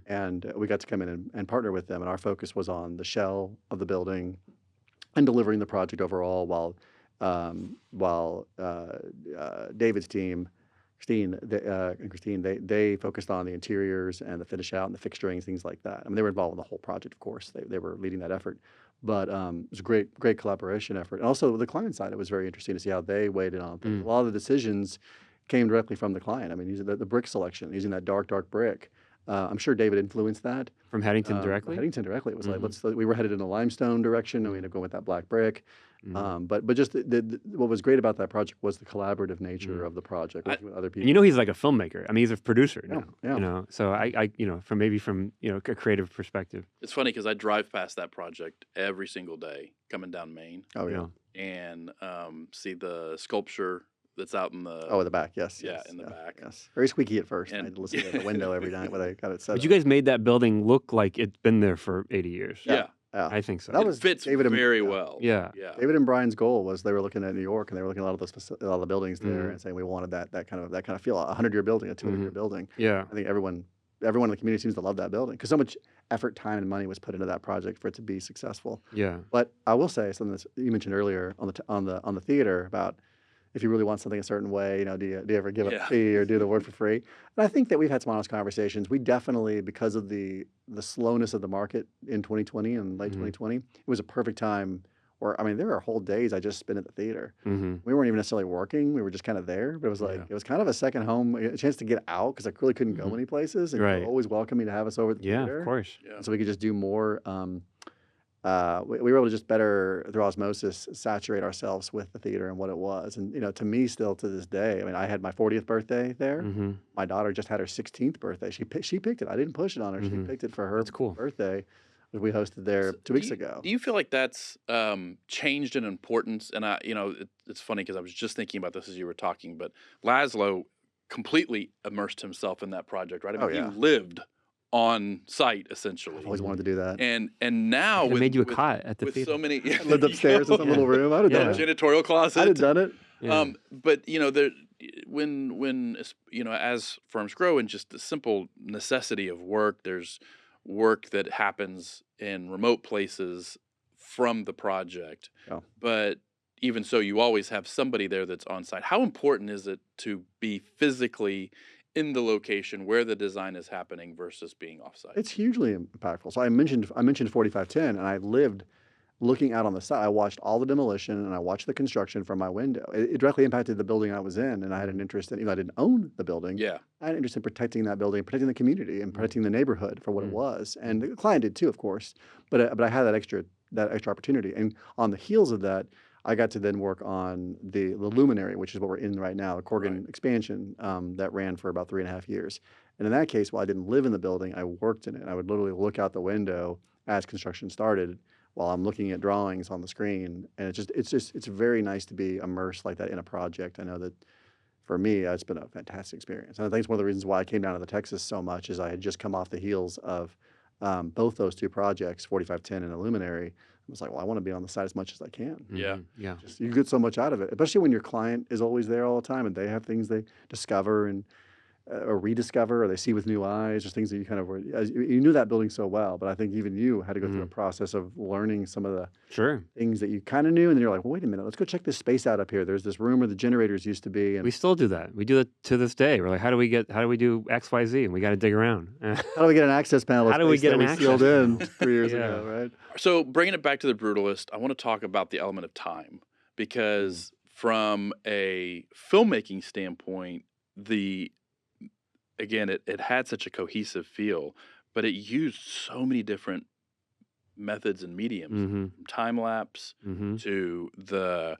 and we got to come in and partner with them, and our focus was on the shell of the building and delivering the project overall, while David's team, Christine and Christine, they focused on the interiors and the finish out and the fixturing, things like that. I mean, they were involved in the whole project, of course. They were leading that effort. But it was a great collaboration effort. And also the client side, it was very interesting to see how they weighed in on things. A lot of the decisions came directly from the client. I mean, using the brick selection, using that dark brick. I'm sure David influenced that. From Headington directly? Headington directly. It was like, we were headed in a limestone direction, and we ended up going with that black brick. But just what was great about that project was the collaborative nature of the project, working with other people. He's like a filmmaker. I mean, he's a producer now. Yeah. So I from a creative perspective. It's funny because I drive past that project every single day coming down Main. Oh yeah. And see the sculpture that's out in the in the back, yes. In the back. Yes. Very squeaky at first. And I had to listen to the window every night when I got it set But up. you guys made that building look like it's been there for 80 years. Yeah. I think so. It fits very well. Yeah. David and Brian's goal was they were looking at New York, and they were looking at a lot of the buildings there and saying we wanted that kind of feel, a 100-year building, a 200-year building. Yeah. I think everyone in the community seems to love that building because so much effort, time, and money was put into that project for it to be successful. Yeah. But I will say something that you mentioned earlier on the theater about if you really want something a certain way, do you ever give up a fee or do the work for free? And I think that we've had some honest conversations. We definitely, because of the slowness of the market in 2020 and late 2020, it was a perfect time where, there were whole days I just spent at the theater. We weren't even necessarily working. We were just kind of there. But it was it was kind of a second home, a chance to get out because I really couldn't go many places. And you were always welcoming to have us over at the theater. Yeah, of course. Yeah. So we could just do more. We were able to just better, through osmosis, saturate ourselves with the theater and what it was. And, to me, still to this day, I had my 40th birthday there. My daughter just had her 16th birthday. She picked it. I didn't push it on her. She picked it for her birthday, which we hosted there 2 weeks ago. Do you feel like that's changed in importance? And, it's funny because I was just thinking about this as you were talking, but Laszlo completely immersed himself in that project, right? He lived on site essentially. I've always wanted to do that. And now it made you a cot at the with theater. so many I lived upstairs in some little room. I'd have done it. Janitorial closet. I'd have done it. Yeah. But there, when as firms grow and just the simple necessity of work, there's work that happens in remote places from the project. Yeah. But even so, you always have somebody there that's on site. How important is it to be physically in the location where the design is happening versus being offsite? It's hugely impactful. So I mentioned 4510, and I lived looking out on the side. I watched all the demolition, and I watched the construction from my window. It directly impacted the building I was in, and I had an interest in, even though I didn't own the building, I had an interest in protecting that building, protecting the community, and protecting the neighborhood for what it was. And the client did too, of course, but I had that extra opportunity. And on the heels of that, I got to then work on the luminary, which is what we're in right now, the Corgan expansion that ran for about 3.5 years. And in that case, while I didn't live in the building, I worked in it. I would literally look out the window as construction started while I'm looking at drawings on the screen. And it's very nice to be immersed like that in a project. I know that for me, it's been a fantastic experience. And I think it's one of the reasons why I came down to the Texas so much is I had just come off the heels of both those two projects, 4510 and Illuminary. I was like, well, I want to be on the site as much as I can. Yeah. Yeah. Just, you get so much out of it, especially when your client is always there all the time and they have things they discover and or rediscover, or they see with new eyes, or things that you kind of were. You knew that building so well, but I think even you had to go through a process of learning some of the things that you kind of knew, and then you're like, well, wait a minute, let's go check this space out up here. There's this room where the generators used to be, and We still do that. We do it to this day. We're like, how do we do X, Y, Z? And we got to dig around. how do we get an access panel? How do we get an access sealed in panel? 3 years ago, right? So bringing it back to the Brutalist, I want to talk about the element of time, because from a filmmaking standpoint, again, it had such a cohesive feel, but it used so many different methods and mediums, from time lapse to the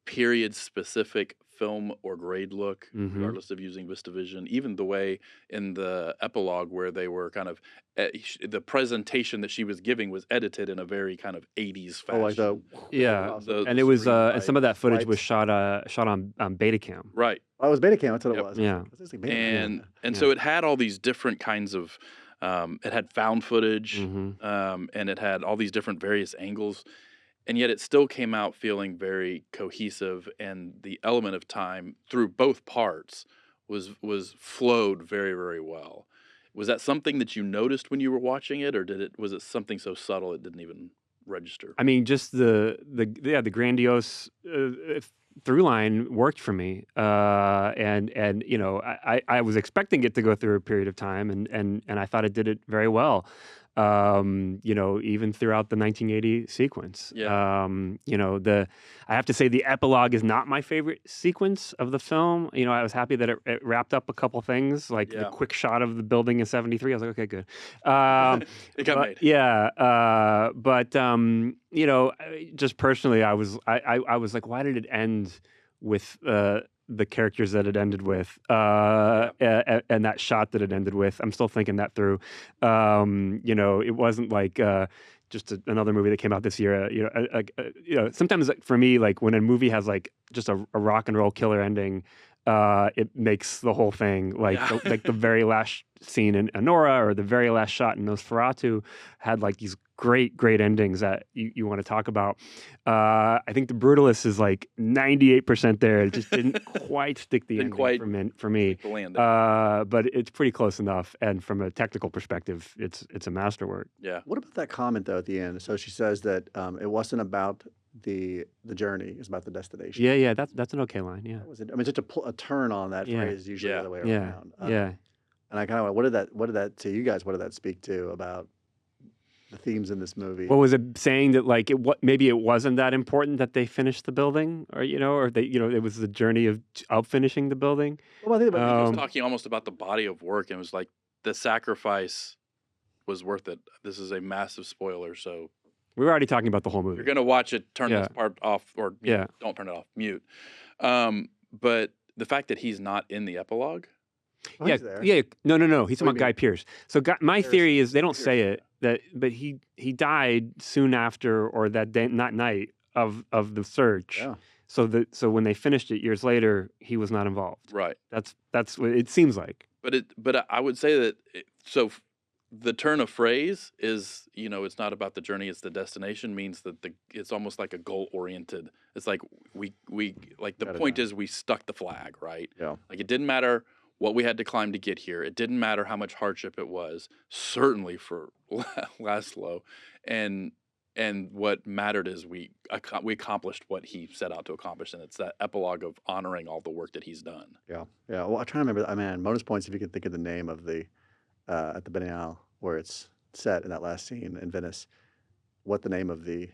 period specific film or grade look, regardless of using VistaVision. Even the way in the epilogue where they were kind of the presentation that she was giving was edited in a very kind of 80s fashion. Oh, like and it was and some of that footage lights. was shot on Betacam. Right. Oh, it was Betacam. That's what it was. Yeah. And so it had all these different kinds of it had found footage, and it had all these different various angles, and yet it still came out feeling very cohesive, and the element of time through both parts was flowed very, very well. Was that something that you noticed when you were watching it, or was it something so subtle it didn't even register? I mean, just the grandiose through line worked for me, and you know, I was expecting it to go through a period of time, and I thought it did it very well. You know, even throughout the 1980 sequence. Yeah. You know, I have to say the epilogue is not my favorite sequence of the film. You know, I was happy that it wrapped up a couple things, like the quick shot of the building in '73. I was like, okay, good. It got made. Yeah, but you know, just personally, I was like, why did it end with the characters that it ended with, and that shot that it ended with? I'm still thinking that through. You know, it wasn't like just another movie that came out this year. You know, sometimes for me, like when a movie has like just a rock and roll killer ending, it makes the whole thing like like the very last scene in Anora or the very last shot in Nosferatu had like these great endings that you want to talk about. I think the Brutalist is like 98% there. It just didn't quite stick the ending for me. But it's pretty close enough. And from a technical perspective, it's a masterwork. Yeah. What about that comment though at the end? So she says that it wasn't about the journey, it's about the destination. Yeah, that's an okay line. Yeah. I mean, just a turn on that phrase is usually the other way around. And I kind of went, what did that to you guys? What did that speak to about the themes in this movie? What was it saying that like maybe it wasn't that important that they finished the building, or you know, or they, you know, it was the journey of finishing the building. Well, I think it was talking almost about the body of work, and it was like the sacrifice was worth it. This is a massive spoiler, so we were already talking about the whole movie. You're gonna watch it. Turn this part off, or don't turn it off. Mute. But the fact that he's not in the epilogue. Oh, No. He's talking about Guy Pearce. So my theory is they don't say it but he died soon after or that day, that night of the search. Yeah. So when they finished it years later, he was not involved. Right. That's what it seems like. But I would say that the turn of phrase is, you know, it's not about the journey, it's the destination, means that it's almost like a goal oriented. It's like we like the point is we stuck the flag, right? Yeah. Like it didn't matter what we had to climb to get here. It didn't matter how much hardship it was, certainly for Laszlo. And what mattered is we accomplished what he set out to accomplish, and it's that epilogue of honoring all the work that he's done. Yeah. Well, I'm trying to remember. I mean, bonus points if you can think of the name of the at the Biennale where it's set in that last scene in Venice. What the name of the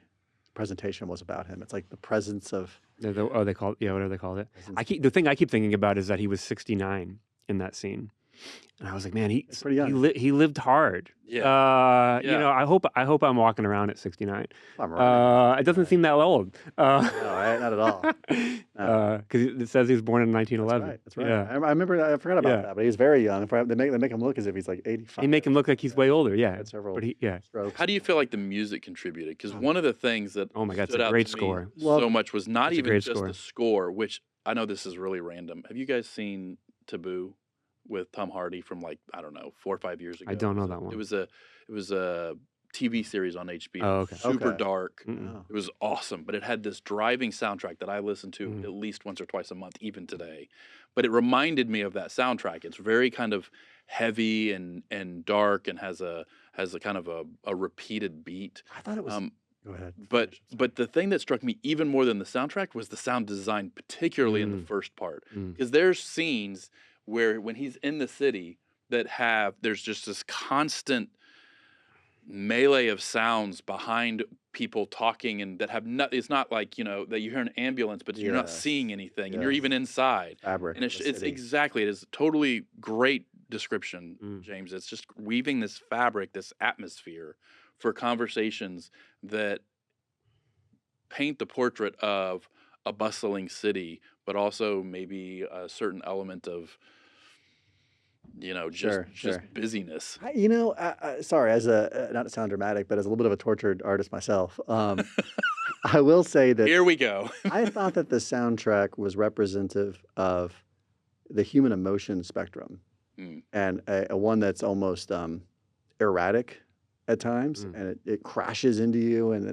presentation was about him? It's like the presence of. They call it. Yeah, whatever they called it. The thing I keep thinking about is that he was 69 in that scene, and I was like, man, he's pretty young. He lived hard. Yeah. You know, I hope I'm walking around at 69. I'm right. It doesn't seem that old. No, not at all. Because it says he was born in 1911. That's right. Yeah. I remember. I forgot about that, but he's very young. They make him look as if he's like 85. They make him look like he's way older. Yeah. But strokes. How do you feel like the music contributed? Because one of the things that it's a great score. So much was not even just the score, which I know this is really random. Have you guys seen Taboo with Tom Hardy from like, I don't know, 4 or 5 years ago? I don't know that one. It was a TV series on HBO. Oh, okay. Super Okay. dark. Mm-mm. It was awesome, but it had this driving soundtrack that I listen to Mm. at least once or twice a month, even today. But it reminded me of that soundtrack. It's very kind of heavy and dark, and has a kind of a repeated beat. I thought it was. Go ahead. But finish, I'm sorry. the thing that struck me even more than the soundtrack was the sound design, particularly in the Mm. first part, Mm. because there's scenes where when he's in the city there's just this constant melee of sounds behind people talking, and that have not, it's not like, you know, that you hear an ambulance, but you're not Yes. seeing anything, and you're Yes. even inside. Fabric. And of the it's city. exactly, it is a totally great description, Mm. James. It's just weaving this fabric, this atmosphere for conversations that paint the portrait of a bustling city, but also maybe a certain element of, you know, Sure, just sure. busyness. You know, sorry, as a not to sound dramatic, but as a little bit of a tortured artist myself, I will say that Here we go. I thought that the soundtrack was representative of the human emotion spectrum, Mm. and a one that's almost erratic at times, Mm. and it crashes into you, and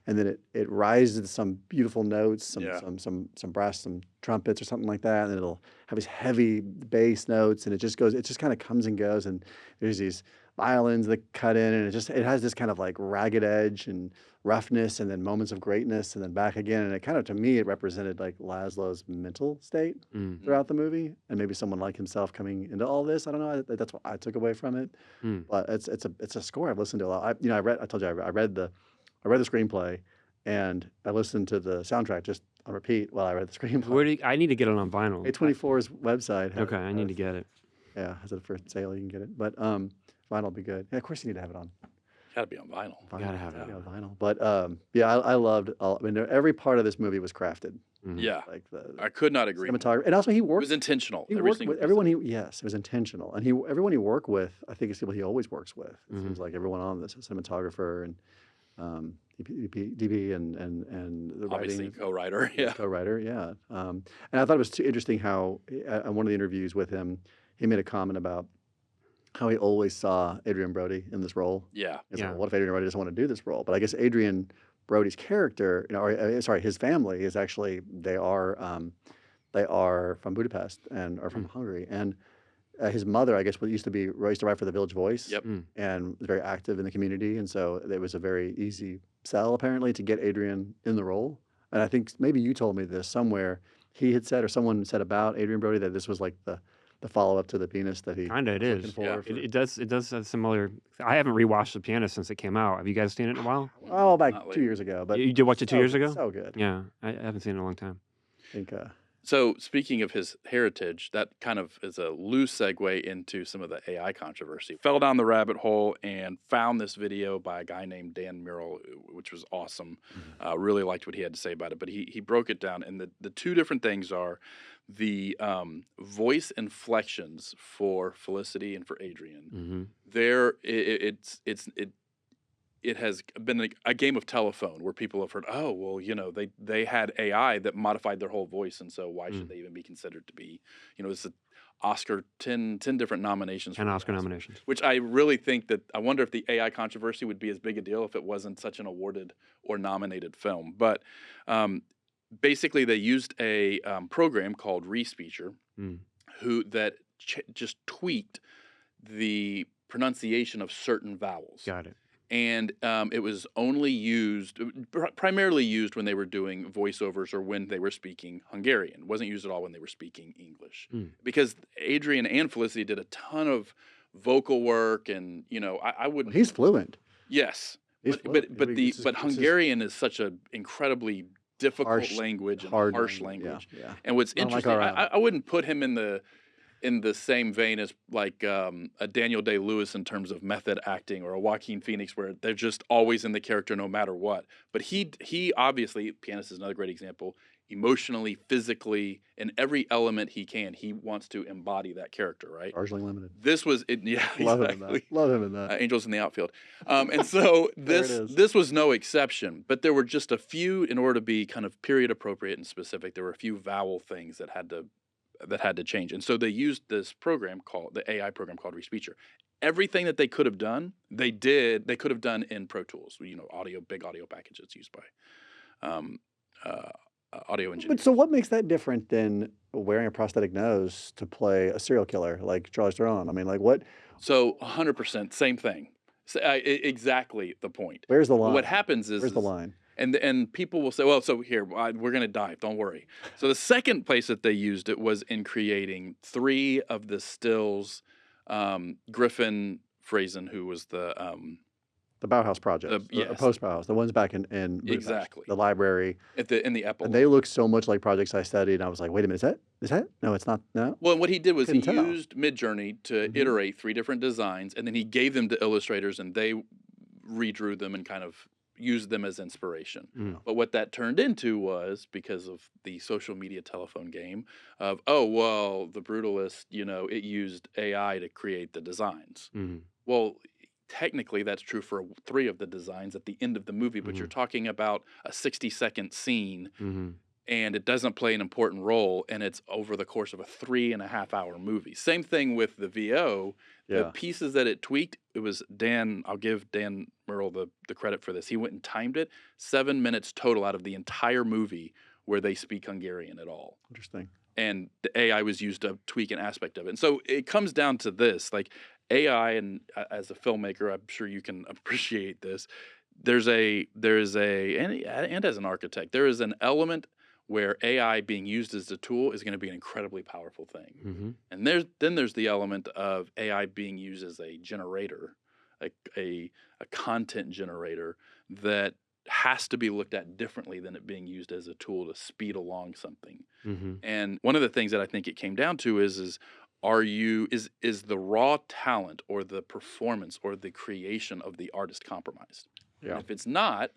then it rises to some beautiful notes, Yeah. some brass, some trumpets or something like that, and then it'll have these heavy bass notes, and it just kind of comes and goes, and there's these violins that cut in, and it has this kind of like ragged edge and roughness, and then moments of greatness, and then back again, and it kind of, to me, it represented like Laszlo's mental state Mm. throughout the movie, and maybe someone like himself coming into all this. I don't know. That's what I took away from it. Mm. But it's a score I've listened to a lot. I told you I read the screenplay, and I listened to the soundtrack just on repeat while I read the screenplay. Where do I need to get it on vinyl? A24's website. Okay, I need to get it. Yeah, has it for sale. You can get it, but vinyl will be good. Yeah, of course you need to have it on. Gotta be on vinyl. Gotta have it Yeah, on vinyl. But yeah, I loved all. I mean, every part of this movie was crafted. Mhm. Yeah, Like the I could not agree more. cinematography, and also he It worked. was intentional. He Every worked single with piece of everyone. it. Yes, it was intentional, and everyone he worked with, I think it's people he always works with. It Mhm. seems like everyone on this, a cinematographer and DP and the Obviously, writing, co-writer. Yeah. co-writer, yeah. And I thought it was too interesting how on one of the interviews with him, he made a comment about how he always saw Adrian Brody in this role. Yeah. It's Yeah. like, what if Adrian Brody doesn't want to do this role? But I guess Adrian Brody's character, sorry, his family is actually they are from Budapest and are from Hungary, and his mother, I guess, used to write for the Village Voice. Yep. Mm. And was very active in the community, and so it was a very easy sell apparently to get Adrian in the role. And I think maybe you told me this somewhere. He had said, or someone said about Adrian Brody, that this was like the follow up to The Pianist that he Kinda, it was is. looking for. Yeah. It does have similar. I haven't rewatched The Pianist since it came out. Have you guys seen it in a while? Oh, Not about 2 lately. years ago. But You did watch it 2 years ago? So good. Yeah, I haven't seen it in a long time. I think. So speaking of his heritage, that kind of is a loose segue into some of the AI controversy. Fell down the rabbit hole and found this video by a guy named Dan Murrell, which was awesome. Really liked what he had to say about it. But he broke it down, and the two different things are the voice inflections for Felicity and for Adrian. Mm-hmm. There, it has been a game of telephone where people have heard, oh, well, you know, they had AI that modified their whole voice, and so why should they even be considered to be, you know, it's an Oscar, 10 different nominations. 10 for the Oscar Oscars, nominations. which I really think that, I wonder if the AI controversy would be as big a deal if it wasn't such an awarded or nominated film. But basically they used a program called Respeecher that just tweaked the pronunciation of certain vowels. Got it. And it was only primarily used when they were doing voiceovers or when they were speaking Hungarian. It wasn't used at all when they were speaking English. Because Adrian and Felicity did a ton of vocal work, and, you know, I wouldn't. He's fluent. Yes. He's But fluent. Hungarian is such an incredibly difficult language and hard harsh language, language. yeah. And what's Not like interesting, our own. I wouldn't put him in the in the same vein as like a Daniel Day-Lewis in terms of method acting, or a Joaquin Phoenix where they're just always in the character no matter what. But he obviously, Pianist is another great example, emotionally, physically, in every element he can, he wants to embody that character, right? Largely limited. This was it. Yeah, Love exactly. him in that. Love him in that. Angels in the outfield. And so this was no exception, but there were just a few, in order to be kind of period appropriate and specific, there were a few vowel things that had to change. And so they used this program called the AI program called Respeecher. Everything that they could have done, they could have done in Pro Tools, you know, big audio package that's used by audio engineers. But so what makes that different than wearing a prosthetic nose to play a serial killer like Charlize Theron? I mean, like what? So 100% same thing. So, exactly the point. Where's the line? What happens is where's the line? And people will say, well, so here, we're going to dive, don't worry. So the second place that they used it was in creating 3 of the stills. Griffin Frazen, who was the Bauhaus project, yes. post-Bauhaus, the ones back in exactly the library. In the epilogue. And they look so much like projects I studied, and I was like, wait a minute, is that? No, it's not. No. Well, and what he did was he Couldn't tell. used Midjourney to iterate 3 different designs, and then he gave them to illustrators, and they redrew them and kind of used them as inspiration. But what that turned into was, because of the social media telephone game of, oh, well, the Brutalist, you know, it used AI to create the designs. Well, technically that's true for 3 of the designs at the end of the movie, but you're talking about a 60-second scene, and it doesn't play an important role, and it's over the course of a 3.5-hour movie. Same thing with the VO. The pieces that it tweaked, it was Dan, I'll give Dan Merle the credit for this. He went and timed it, 7 minutes total out of the entire movie where they speak Hungarian at all. Interesting. And the AI was used to tweak an aspect of it. And so it comes down to this, like AI, and as a filmmaker, I'm sure you can appreciate this. And as an architect, there is an element where AI being used as a tool is going to be an incredibly powerful thing. And there's the element of AI being used as a generator, a content generator that has to be looked at differently than it being used as a tool to speed along something. And one of the things that I think it came down to is the raw talent or the performance or the creation of the artist compromised? Yeah. And if it's not,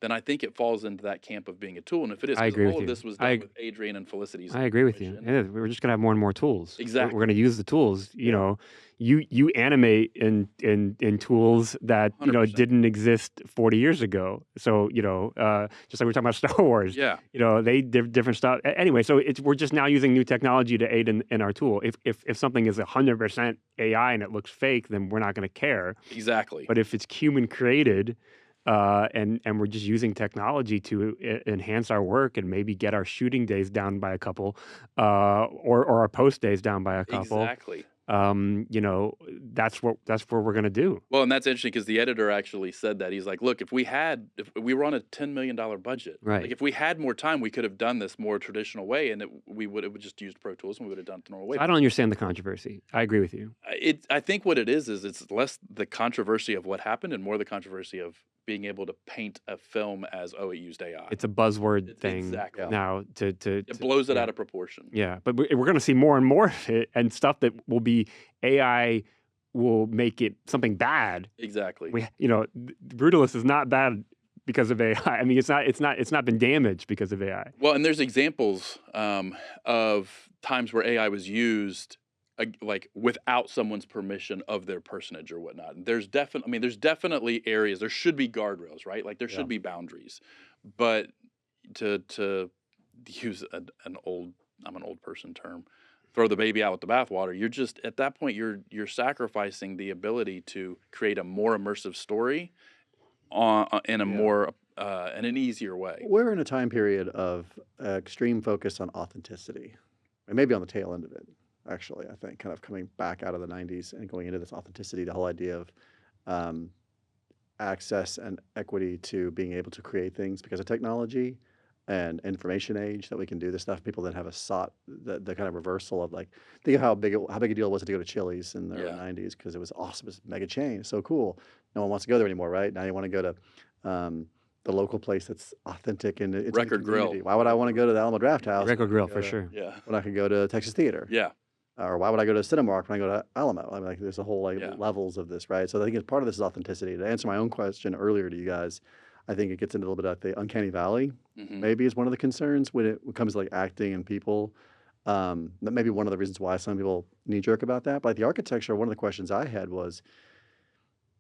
then I think it falls into that camp of being a tool. And if it is, I agree all with of you. this was done with Adrian and Felicity's. I agree with you. Yeah, we're just gonna have more and more tools. Exactly. We're gonna use the tools. You know, you animate in tools that 100%. didn't exist 40 years ago. So just like we're talking about Star Wars. Yeah. They did different stuff. Anyway, so we're just now using new technology to aid in our tool. If something is 100% AI and it looks fake, then we're not gonna care. Exactly. But if it's human created, and we're just using technology to enhance our work and maybe get our shooting days down by a couple, or our post days down by a couple. Exactly. That's what we're gonna do. Well, and that's interesting because the editor actually said that. He's like, look, if we were on a $10 million budget, right? Like if we had more time, we could have done this more traditional way, and it would just used Pro Tools, and we would have done it the normal way. I don't understand the controversy. I agree with you. I think what it is it's less the controversy of what happened and more the controversy of being able to paint a film as, it used AI. It's a buzzword thing exactly. now. It blows it out of proportion. Yeah, but we're going to see more and more of it, and stuff that will be AI will make it something bad. Exactly. Brutalist is not bad because of AI. I mean, it's not been damaged because of AI. Well, and there's examples of times where AI was used like without someone's permission of their personage or whatnot. And there's definitely areas, there should be guardrails, right? Like there should be boundaries. But to use I'm an old person term, throw the baby out with the bathwater, you're just, at that point, you're sacrificing the ability to create a more immersive story in an easier way. We're in a time period of extreme focus on authenticity, and maybe on the tail end of it. Actually, I think kind of coming back out of the 90s and going into this authenticity, the whole idea of access and equity to being able to create things because of technology and information age, that we can do this stuff. People that have sought the kind of reversal of, like, think of how big a deal was to go to Chili's in the early 90s because it was awesome. It's a mega chain. It's so cool. No one wants to go there anymore, right? Now you want to go to the local place that's authentic and it's Record Grill. Why would I want to go to the Alamo Draft House? Record Grill for sure. Yeah. When I could go to Texas Theater. Yeah. Or why would I go to Cinemark when I go to Alamo? I mean, like, there's a whole like Yeah. levels of this, right? So I think it's part of this is authenticity. To answer my own question earlier to you guys, I think it gets into a little bit of the uncanny valley. Maybe is one of the concerns when it comes to like acting and people. That may be one of the reasons why some people knee jerk about that. But like the architecture, one of the questions I had was,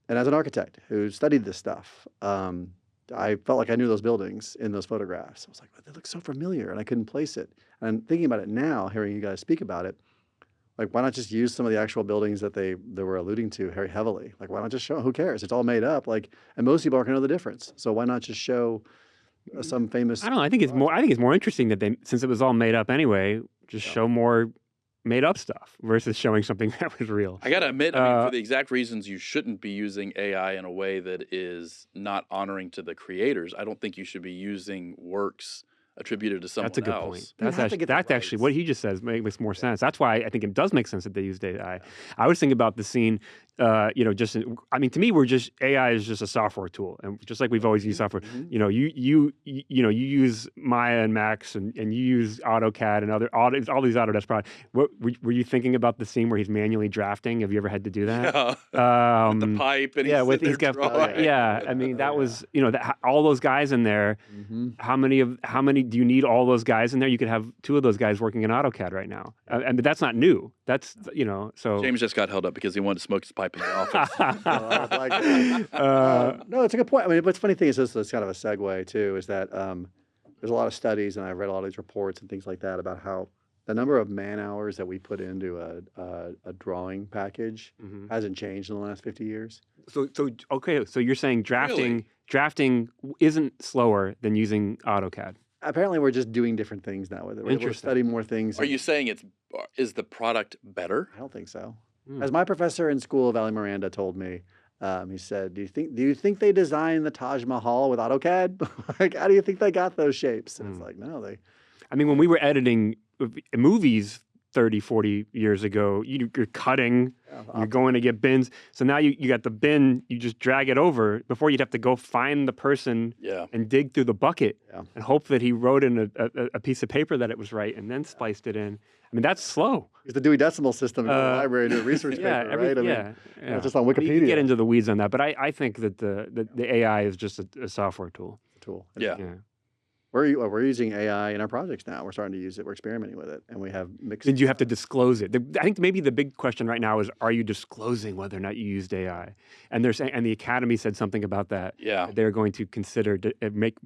and as an architect who studied this stuff, I felt like I knew those buildings in those photographs. I was like, they look so familiar, and I couldn't place it. And thinking about it now, hearing you guys speak about it, like, why not just use some of the actual buildings that they were alluding to very heavily? Like, why not just show? Who cares? It's all made up. Like, and most people aren't gonna know the difference. So why not just show some famous? I don't know. I think it's more interesting that they, since it was all made up anyway, just show more made up stuff versus showing something that was real. I gotta admit, I mean, for the exact reasons you shouldn't be using AI in a way that is not honoring to the creators, I don't think you should be using works attributed to someone else. That's a good point. That's actually what he just says makes more sense. That's why I think it does make sense that they used AI. I was thinking about the scene, just I mean, to me, AI is just a software tool, and just like we've always used software. You use Maya and Max, and you use AutoCAD and all these Autodesk products. Were you thinking about the scene where he's manually drafting? Have you ever had to do that? Yeah. With the pipe and I mean, that was all those guys in there. How many do you need all those guys in there? You could have 2 of those guys working in AutoCAD right now. But that's not new. That's, so. James just got held up because he wanted to smoke his pipe in the office. No, it's a good point. I mean, but the funny thing is, this is kind of a segue too, is that there's a lot of studies, and I've read a lot of these reports and things like that about how the number of man hours that we put into a drawing package hasn't changed in the last 50 years. So you're saying drafting isn't slower than using AutoCAD? Apparently, we're just doing different things now with it. We're studying more things. Are you saying is the product better? I don't think so. As my professor in school, Valley Miranda, told me, he said, "Do you think they designed the Taj Mahal with AutoCAD? Like, how do you think they got those shapes?" And it's like, no, they. I mean, when we were editing movies 30, 40 years ago, you're cutting, you're going to get bins. So now you got the bin, you just drag it over. Before, you'd have to go find the person and dig through the bucket and hope that he wrote in a piece of paper that it was right and then spliced it in. I mean, that's slow. It's the Dewey Decimal System in the library to a research paper, right? I mean, it's just on Wikipedia. You can get into the weeds on that, but I think that the AI is just a software tool. Yeah. We're using AI in our projects now. We're starting to use it. We're experimenting with it, and we have mixed. Did you have to disclose it? I think maybe the big question right now is: are you disclosing whether or not you used AI? And they're saying, and the Academy said something about that. Yeah, they're going to consider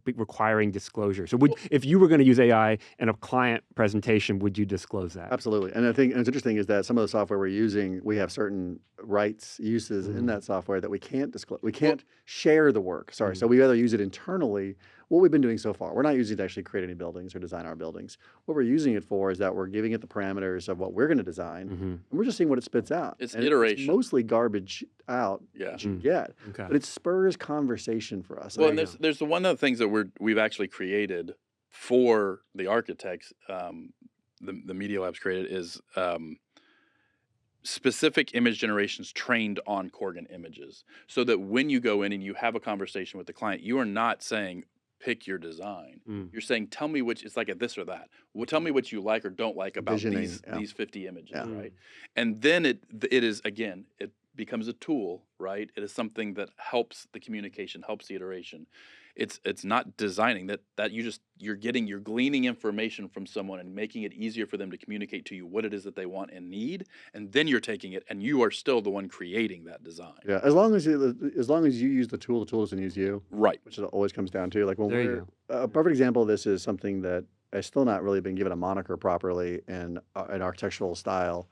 requiring disclosure. So, if you were going to use AI in a client presentation, would you disclose that? Absolutely. And I think what's interesting is that some of the software we're using, we have certain rights uses in that software that we can't disclose. We can't share the work. Sorry. So we either use it internally. What we've been doing so far, we're not using it to actually create any buildings or design our buildings. What we're using it for is that we're giving it the parameters of what we're going to design, and we're just seeing what it spits out. It's iteration. It's mostly garbage out that you get, but it spurs conversation for us. Well, and there's one of the things that we've actually created for the architects, the Media Labs created is specific image generations trained on Corgan images, so that when you go in and you have a conversation with the client, you are not saying, pick your design. You're saying, tell me which, it's like a this or that. Well, tell me what you like or don't like about these 50 images, right? And then it is, again, it becomes a tool, right? It is something that helps the communication, helps the iteration. It's not designing that you're gleaning information from someone and making it easier for them to communicate to you what it is that they want and need, and then you're taking it and you are still the one creating that design. Yeah, as long as you use the tool doesn't use you. Right. Which it always comes down to. Like when a perfect example of this is something that has still not really been given a moniker properly in an architectural style,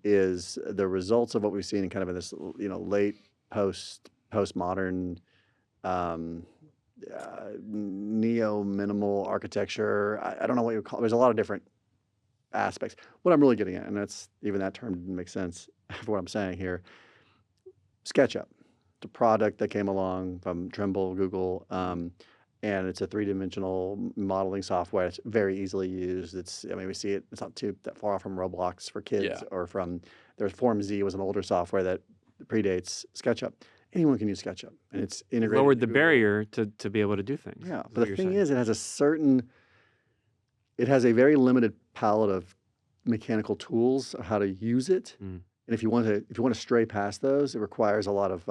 is the results of what we've seen in kind of in this late postmodern neo-minimal architecture. I don't know what you call it. There's a lot of different aspects. What I'm really getting at, and that term didn't make sense for what I'm saying here, SketchUp, the product that came along from Trimble, Google, and it's a three-dimensional modeling software. It's very easily used. We see it. It's not that far off from Roblox for kids, or there's FormZ was an older software that predates SketchUp. Anyone can use SketchUp, and it's integrated. Lowered the barrier to be able to do things. Yeah, but the thing is, it has a very limited palette of mechanical tools of how to use it. And if you want to stray past those, it requires a lot of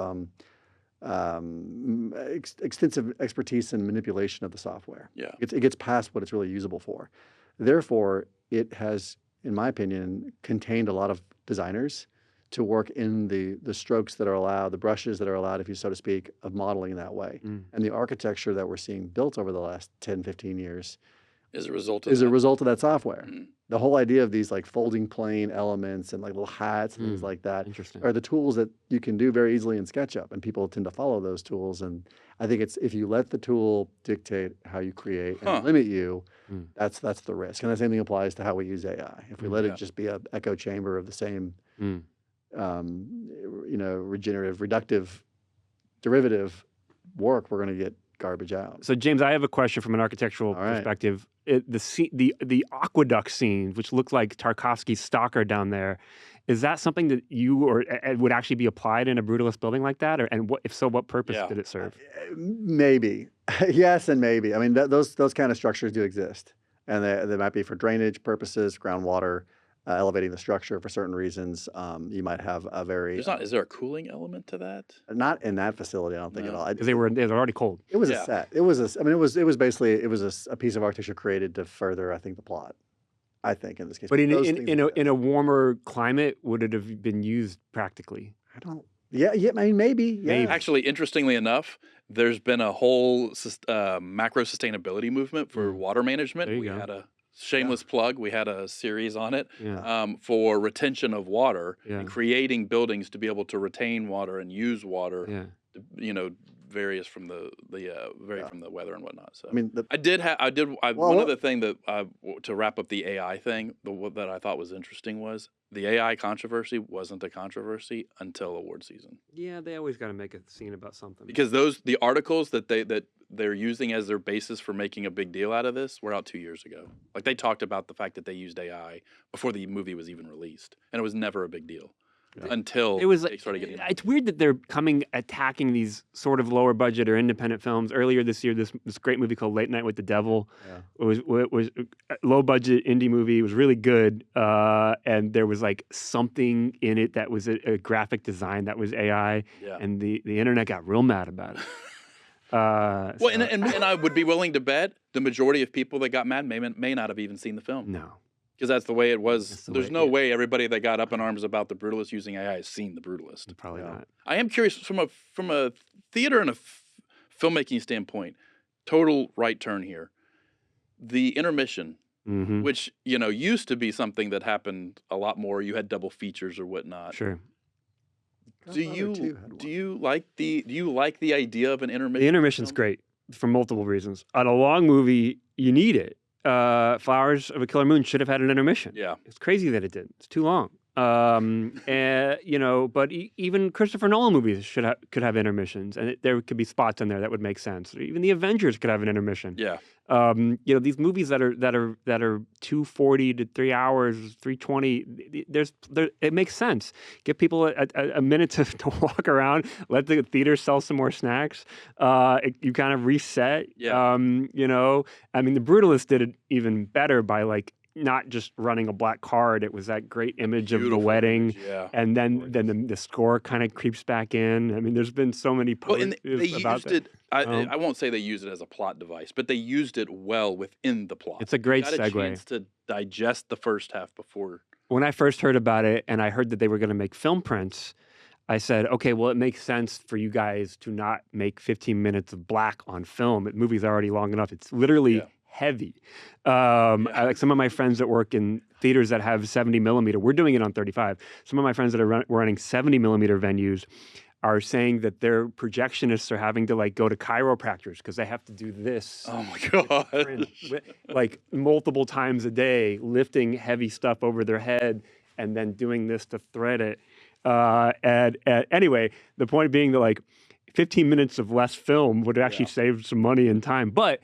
extensive expertise and manipulation of the software. Yeah. It gets past what it's really usable for. Therefore, it has, in my opinion, contained a lot of designers to work in the strokes that are allowed, the brushes that are allowed, if you so to speak, of modeling that way. And the architecture that we're seeing built over the last 10, 15 years is a result of that software. The whole idea of these like folding plane elements and like little hats and things like that are the tools that you can do very easily in SketchUp, and people tend to follow those tools. And I think it's, if you let the tool dictate how you create and limit you, that's the risk. And the same thing applies to how we use AI. If we let it just be an echo chamber of the same, regenerative, reductive, derivative work, we're going to get garbage out. So, James, I have a question from an architectural perspective. The aqueduct scene, which looked like Tarkovsky's Stalker down there, is that something that you or would actually be applied in a brutalist building like that? And if so, what purpose did it serve? Maybe. Yes and maybe. I mean, those kind of structures do exist. And they might be for drainage purposes, groundwater, elevating the structure for certain reasons. You might have a very... is there a cooling element to that? Not in that facility, I don't think at all. Because they were already cold. It was a set. It was basically a piece of architecture created to further, I think, the plot. I think in this case. But in a warmer climate, would it have been used practically? I don't... Yeah, I mean, maybe. Yeah. Actually, interestingly enough, there's been a whole macro sustainability movement for water management. There you go. Had a shameless plug. We had a series on it for retention of water and creating buildings to be able to retain water and use water. Various from the from the weather and whatnot. So I mean, one other thing that to wrap up the AI thing, that I thought was interesting was the AI controversy wasn't a controversy until award season. Yeah, they always got to make a scene about something. Because the articles that they're using as their basis for making a big deal out of this were out 2 years ago. Like, they talked about the fact that they used AI before the movie was even released, and it was never a big deal. Until they started getting... It's weird that they're attacking these sort of lower budget or independent films. Earlier this year, this great movie called Late Night with the Devil was a low budget indie movie. It was really good, and there was like something in it that was a graphic design that was AI, and the internet got real mad about it. And I would be willing to bet the majority of people that got mad may not have even seen the film. No. Because that's the way it was. There's no way everybody that got up in arms about the Brutalist using AI has seen the Brutalist. Probably not. I am curious from a theater and a filmmaking standpoint. Total right turn here. The intermission, which used to be something that happened a lot more. You had double features or whatnot. Sure. Do you like the idea of an intermission? The intermission's great for multiple reasons. On a long movie, you need it. Flowers of a Killer Moon should have had an intermission. Yeah. It's crazy that it did. It's too long. But even Christopher Nolan movies could have intermissions, and there could be spots in there that would make sense. Even the Avengers could have an intermission. Yeah. These movies that are 240 to 3 hours, 320. It makes sense. Give people a minute to walk around. Let the theater sell some more snacks. You kind of reset. Yeah. I mean, the Brutalist did it even better by not just running a black card. It was that great image of the wedding, and then the score kind of creeps back in. I mean, there's been so many posts about that. I won't say they used it as a plot device, but they used it well within the plot. It's a great segue. segue. A chance to digest the first half before. When I first heard about it, and I heard that they were going to make film prints, I said, okay, well, it makes sense for you guys to not make 15 minutes of black on film. The movie's already long enough. It's literally heavy. Like some of my friends that work in theaters that have 70 millimeter, we're doing it on 35. Some of my friends that are running 70 millimeter venues are saying that their projectionists are having to go to chiropractors because they have to do this. Oh my God. Multiple times a day, lifting heavy stuff over their head and then doing this to thread it. Anyway, the point being that 15 minutes of less film would actually save some money and time. But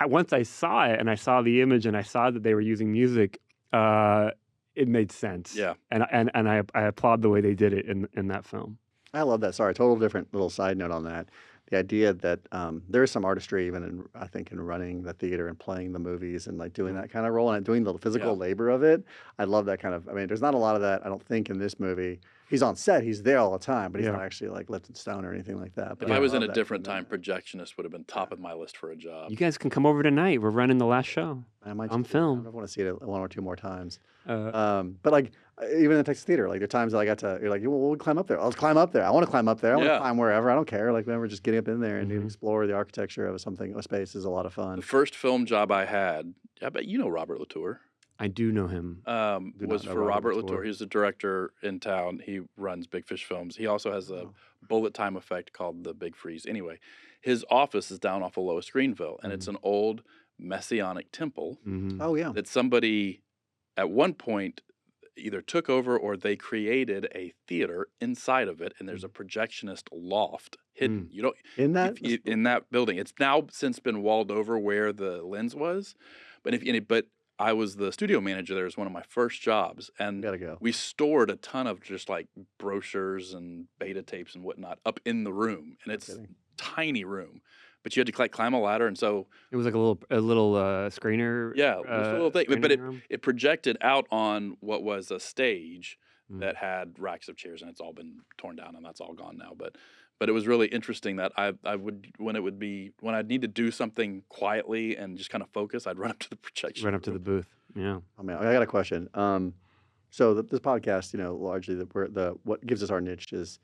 once I saw it and I saw the image and I saw that they were using music, it made sense. Yeah. And I applaud the way they did it in that film. I love that. Sorry, total different little side note on that. the idea that there is some artistry even in, I think, in running the theater and playing the movies and like doing that kind of role and doing the physical labor of it. I love that kind of. I mean, there's not a lot of that. I don't think in this movie. He's on set. He's there all the time, but he's not actually like lifting stone or anything like that. But If I was in a love that different kind of- time, projectionist would have been top of my list for a job. You guys can come over tonight. We're running the last show I might on just do that. film. I want to see it 1 or 2 more times. But like even in the Texas theater, like there are times that I got to. You're like, well, we'll climb up there. Let's climb up there. I want to climb up there. I want to climb wherever. I don't care. Like whenever, just getting up in there and explore the architecture of something, a space is a lot of fun. The first film job I had, I bet you know Robert Latour. I do know him. Was for Robert Latour. He's a director in town. He runs Big Fish Films. He also has a bullet time effect called The Big Freeze. Anyway, his office is down off of Lois Greenville, and it's an old Messianic temple Oh yeah. that somebody at one point either took over or they created a theater inside of it, and there's a projectionist loft hidden. You don't In that in that building. It's now since been walled over where the lens was, but but I was the studio manager there as one of my first jobs, and gotta go. we stored a ton of just like brochures and beta tapes and whatnot up in the room, and it's a tiny room, but you had to like climb a ladder, and so it was like a little screener. Yeah, just a little thing, but room. it projected out on what was a stage that had racks of chairs, and it's all been torn down, and that's all gone now. But it was really interesting that I would when I'd need to do something quietly and just kind of focus, I'd run up to the projection. Run up to the booth. Yeah. Oh man, I got a question. So this podcast, largely what gives us our niche is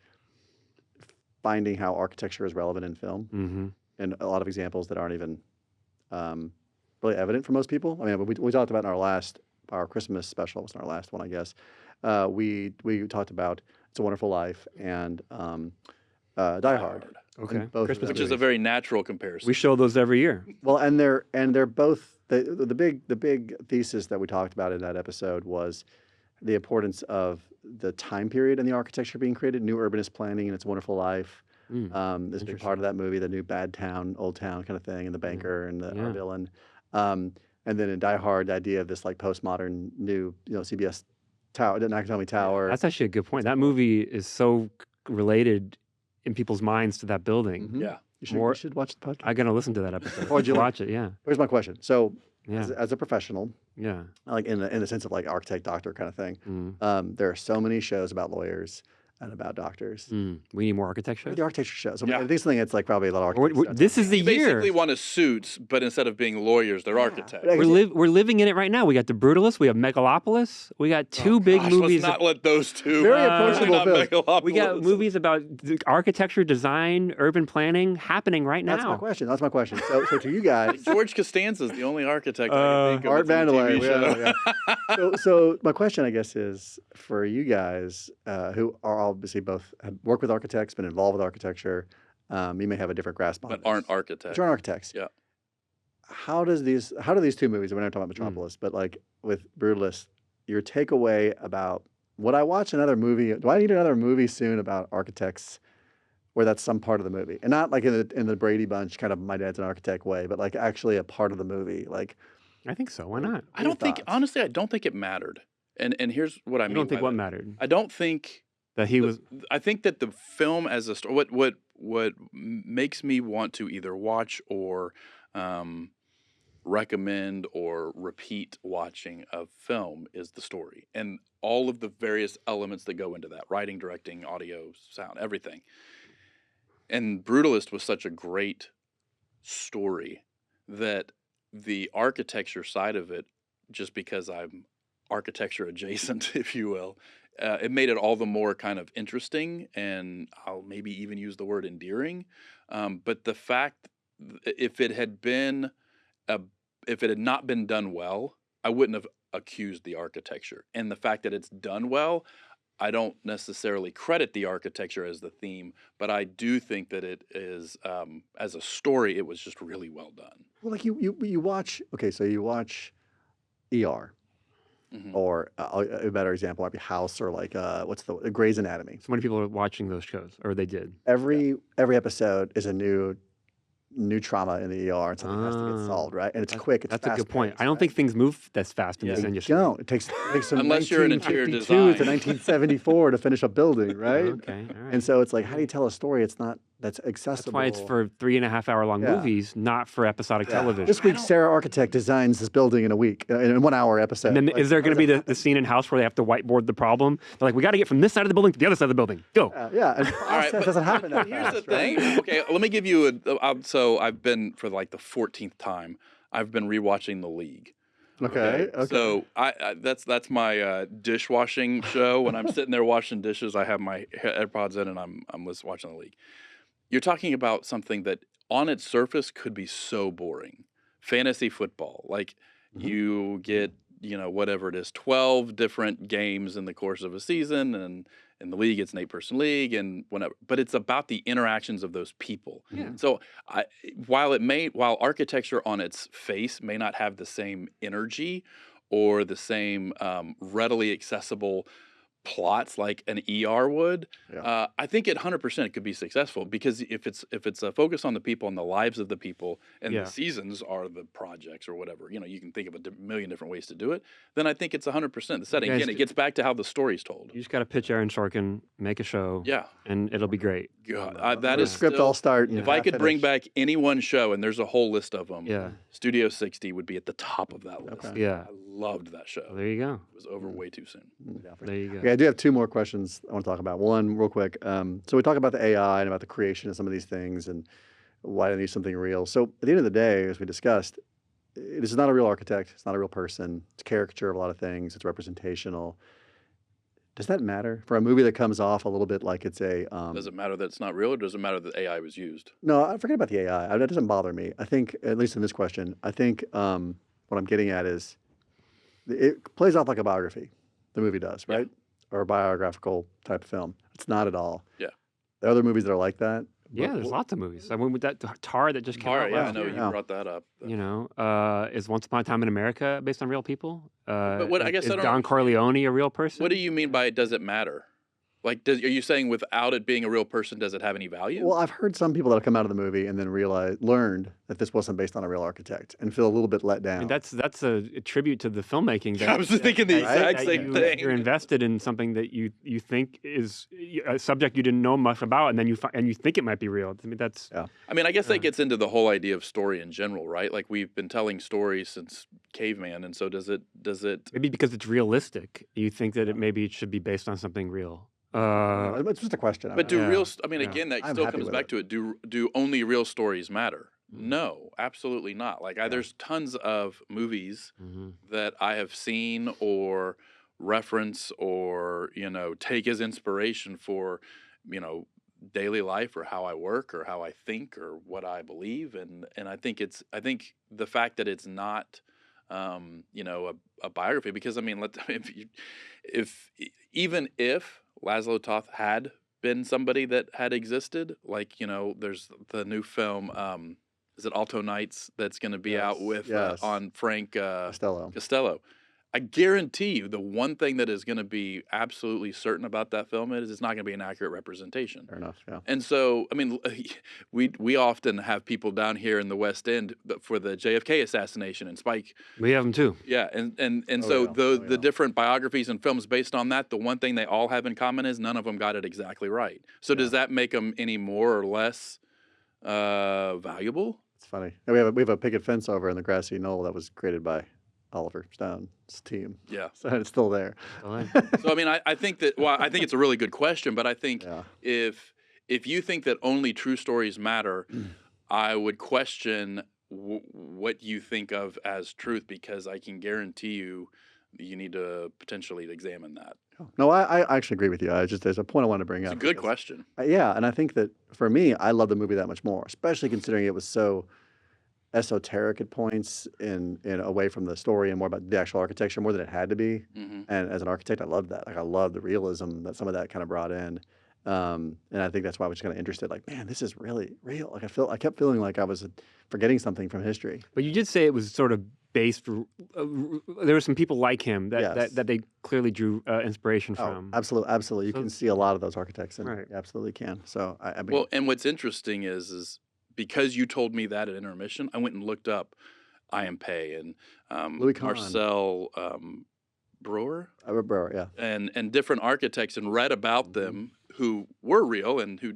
finding how architecture is relevant in film, and a lot of examples that aren't even really evident for most people. I mean, we talked about in our Christmas special, was our last one, I guess. We talked about It's a Wonderful Life and Die Hard. Okay. Which is a very natural comparison. We show those every year. Well, and they're both the big thesis that we talked about in that episode was the importance of the time period and the architecture being created, new urbanist planning, and It's a Wonderful Life. There's a big part of that movie, the new bad town, old town kind of thing, and the banker and our villain. And then in Die Hard, the idea of this like postmodern new, CBS tower, Nakatomi Tower. That's actually a good point. That movie is so related in people's minds to that building. Yeah. You should watch the podcast. I'm gonna listen to that episode. Or watch it. Yeah. Here's my question. So, Yeah. as a professional, Yeah. like in the sense of like architect, doctor kind of thing, there are so many shows about lawyers and about doctors. We need more architecture. The architecture shows. Yeah. I think something that's like probably a lot of architects. This is the You year. basically want a suits, but instead of being lawyers, they're architects. But I guess We're living in it right now. We got the Brutalist. We have Megalopolis. We got two big movies. Let's not let those two. Very approachable not films. Megalopolis. We got movies about architecture, design, urban planning happening right now. That's my question. So to you guys, George Costanza's the only architect I can think of. Art that's in a Vandelay. TV show. So my question, I guess, is for you guys who are obviously both work with architects, been involved with architecture. You may have a different grasp on But this. aren't architects. But you aren't architects. Yeah. How do these two movies? We're not talking about Metropolis, but like with Brutalist, your takeaway about would I watch another movie? Do I need another movie soon about architects? Where that's some part of the movie, and not like in the Brady Bunch kind of my dad's an architect way, but like actually a part of the movie. Like, I think so. Why not? I don't think, honestly, I don't think it mattered. And here's what I mean. You don't think by what that. mattered? I don't think That he was. I think that the film as a story, what makes me want to either watch or recommend or repeat watching of film is the story and all of the various elements that go into that: writing, directing, audio, sound, everything. And Brutalist was such a great story that the architecture side of it, just because I'm architecture adjacent, if you will, it made it all the more kind of interesting, and I'll maybe even use the word endearing. But the fact, if it had not been done well, I wouldn't have accused the architecture. And the fact that it's done well, I don't necessarily credit the architecture as the theme, but I do think that it is, as a story, it was just really well done. well, like you watch. Okay, so you watch ER, or a better example might be House, or like what's the Grey's Anatomy. So many people are watching those shows, or they did. Every episode is a new trauma in the ER, and something has to get solved, right? And it's quick. It's That's a good point. fast-paced, I don't right? think things move that fast in this They industry. don't. It takes some Unless you're in interior 1952 design. to 1974 to finish a building, right? Okay, all right. And so it's like, how do you tell a story? It's not that's That's accessible. why it's for 3.5 hour long Yeah. movies, not for episodic television. This week, Sarah Architect designs this building in a week, in a 1 hour episode. And then is there going to be the scene in House where they have to whiteboard the problem? They're like, we got to get from this side of the building to the other side of the building. Go. Yeah, and All right, process doesn't happen that here's the fast, right? thing. Okay, let me give you so I've been for like the 14th time. I've been rewatching The League. Okay. So that's my dishwashing show. When I'm sitting there washing dishes, I have my AirPods in and I'm watching The League. You're talking about something that on its surface could be so boring. Fantasy football. Like you get, whatever it is, 12 different games in the course of a season, and in the league it's an 8-person league and whatever. But it's about the interactions of those people. Yeah. So while architecture on its face may not have the same energy or the same readily accessible plots like an ER would, I think 100% could be successful, because if it's a focus on the people and the lives of the people, and the seasons are the projects or whatever, you can think of a million different ways to do it, then I think it's 100% the setting. Again, it gets back to how the story's told. You just got to pitch Aaron Sorkin, make a show, and it'll be great. God, that is script still, all start. if I could bring back any one show, and there's a whole list of them, Yeah. Studio 60 would be at the top of that list. Yeah. I loved that show. Well, there you go. It was over way too soon. There you go. Okay, I do have 2 more questions I want to talk about. One, real quick. So we talk about the AI and about the creation of some of these things and why they need something real. So at the end of the day, as we discussed, it is not a real architect. It's not a real person. It's a caricature of a lot of things. It's representational. Does that matter for a movie that comes off a little bit like it's a? Does it matter that it's not real, or does it matter that AI was used? No, I forget about the AI. That doesn't bother me. I think, at least in this question, I think what I'm getting at is it plays off like a biography. The movie does, right? Or a biographical type of film. It's not at all. Yeah. There are other movies that are like that. Yeah, there's lots of movies. I mean, with that Tar that just came out I last know year, you brought that up. is Once Upon a Time in America based on real people? But what I guess is I don't Don Corleone a real person? What do you mean by does it matter? Like, are you saying without it being a real person, does it have any value? Well, I've heard some people that have come out of the movie and then learned that this wasn't based on a real architect and feel a little bit let down. I mean, that's a tribute to the filmmaking. That, I was just thinking the exact same thing. You're invested in something that you think is a subject you didn't know much about, and then you think it might be real. I mean, that's. Yeah. I mean, I guess that gets into the whole idea of story in general, right? Like, we've been telling stories since caveman, and so does it? Maybe because it's realistic, you think that it should be based on something real. It's just a question. But again, that I'm still happy comes with back it. to it. Do only real stories matter? No, absolutely not. Like, there's tons of movies that I have seen or reference or take as inspiration for daily life or how I work or how I think or what I believe, and I think the fact that it's not a biography, because I mean, even if Laszlo Toth had been somebody that had existed, like, there's the new film, is it Alto Nights, that's going to be out with on Frank Costello. I guarantee you the one thing that is going to be absolutely certain about that film is it's not going to be an accurate representation. Fair enough, yeah. And so, I mean, we often have people down here in the West End for the JFK assassination and Spike. We have them too. Yeah, the different biographies and films based on that, the one thing they all have in common is none of them got it exactly right. So does that make them any more or less valuable? It's funny. We have a picket fence over in the grassy knoll that was created by Oliver Stone's team. Yeah. So it's still there. So I mean, I think I think it's a really good question, but I think if you think that only true stories matter, I would question what you think of as truth, because I can guarantee you need to potentially examine that. No, I actually agree with you. There's a point I want to bring up. It's a good question. Yeah, and I think that for me, I love the movie that much more, especially considering it was so esoteric at points and away from the story and more about the actual architecture more than it had to be. And as an architect, I love that. Like, I love the realism that some of that kind of brought in. And I think that's why I was kind of interested. Like, man, this is really real. Like, I kept feeling like I was forgetting something from history. But you did say it was sort of based. There were some people like him that they clearly drew inspiration from. Absolutely. You can see a lot of those architects, and you absolutely can. So I mean, well, and what's interesting is because you told me that at intermission, I went and looked up I Am Pei and Marcel Breuer. Breuer, yeah. And different architects, and read about them who were real and who,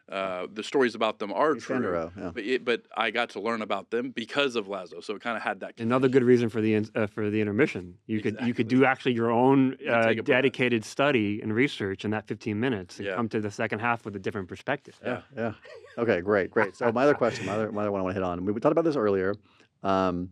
The stories about them are true, Sandero, yeah. but I got to learn about them because of Laszlo, so it kind of had that connection. Another good reason for the intermission. You could do actually your own dedicated study and research in that 15 minutes and come to the second half with a different perspective. Yeah. Okay, great. So my other question, my other one I want to hit on. We talked about this earlier. On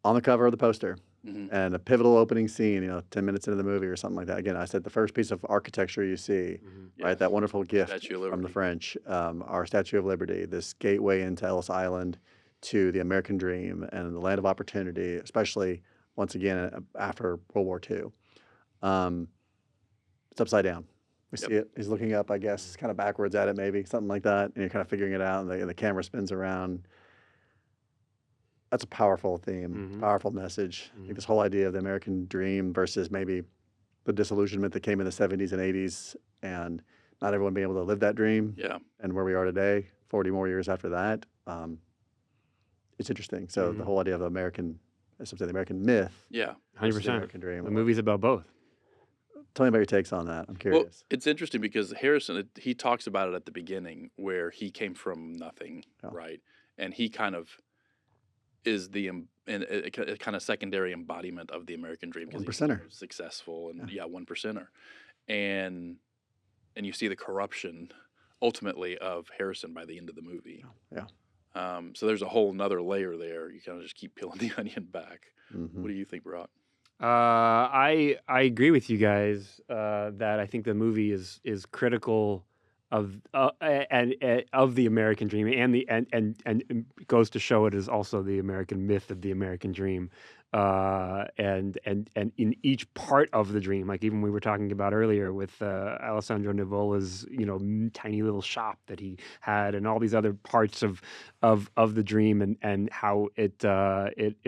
the cover of the poster, and a pivotal opening scene, 10 minutes into the movie or something like that. Again, I said the first piece of architecture you see, right? That wonderful gift from the French, our Statue of Liberty, this gateway into Ellis Island to the American dream and the land of opportunity, especially once again after World War II. It's upside down. We see it. He's looking up, I guess, kind of backwards at it, maybe something like that, and you're kind of figuring it out, and the camera spins around. That's a powerful theme, powerful message. I think this whole idea of the American dream versus maybe the disillusionment that came in the 70s and 80s, and not everyone being able to live that dream. Yeah. And where we are today, 40 more years after that, it's interesting. So the whole idea of the American myth. Yeah. 100%. The American dream. The movie's about both. Tell me about your takes on that. I'm curious. Well, it's interesting because Harrison, he talks about it at the beginning where he came from nothing, right? And he kind of is the a kind of secondary embodiment of the American dream because he's successful and one percenter, and you see the corruption ultimately of Harrison by the end of the movie. So there's a whole nother layer there. You kind of just keep peeling the onion back. What do you think, Barak? I agree with you guys that I think the movie is critical of the American dream and goes to show it is also the American myth of the American dream, and in each part of the dream, like even we were talking about earlier with Alessandro Nivola's tiny little shop that he had, and all these other parts of the dream, and how it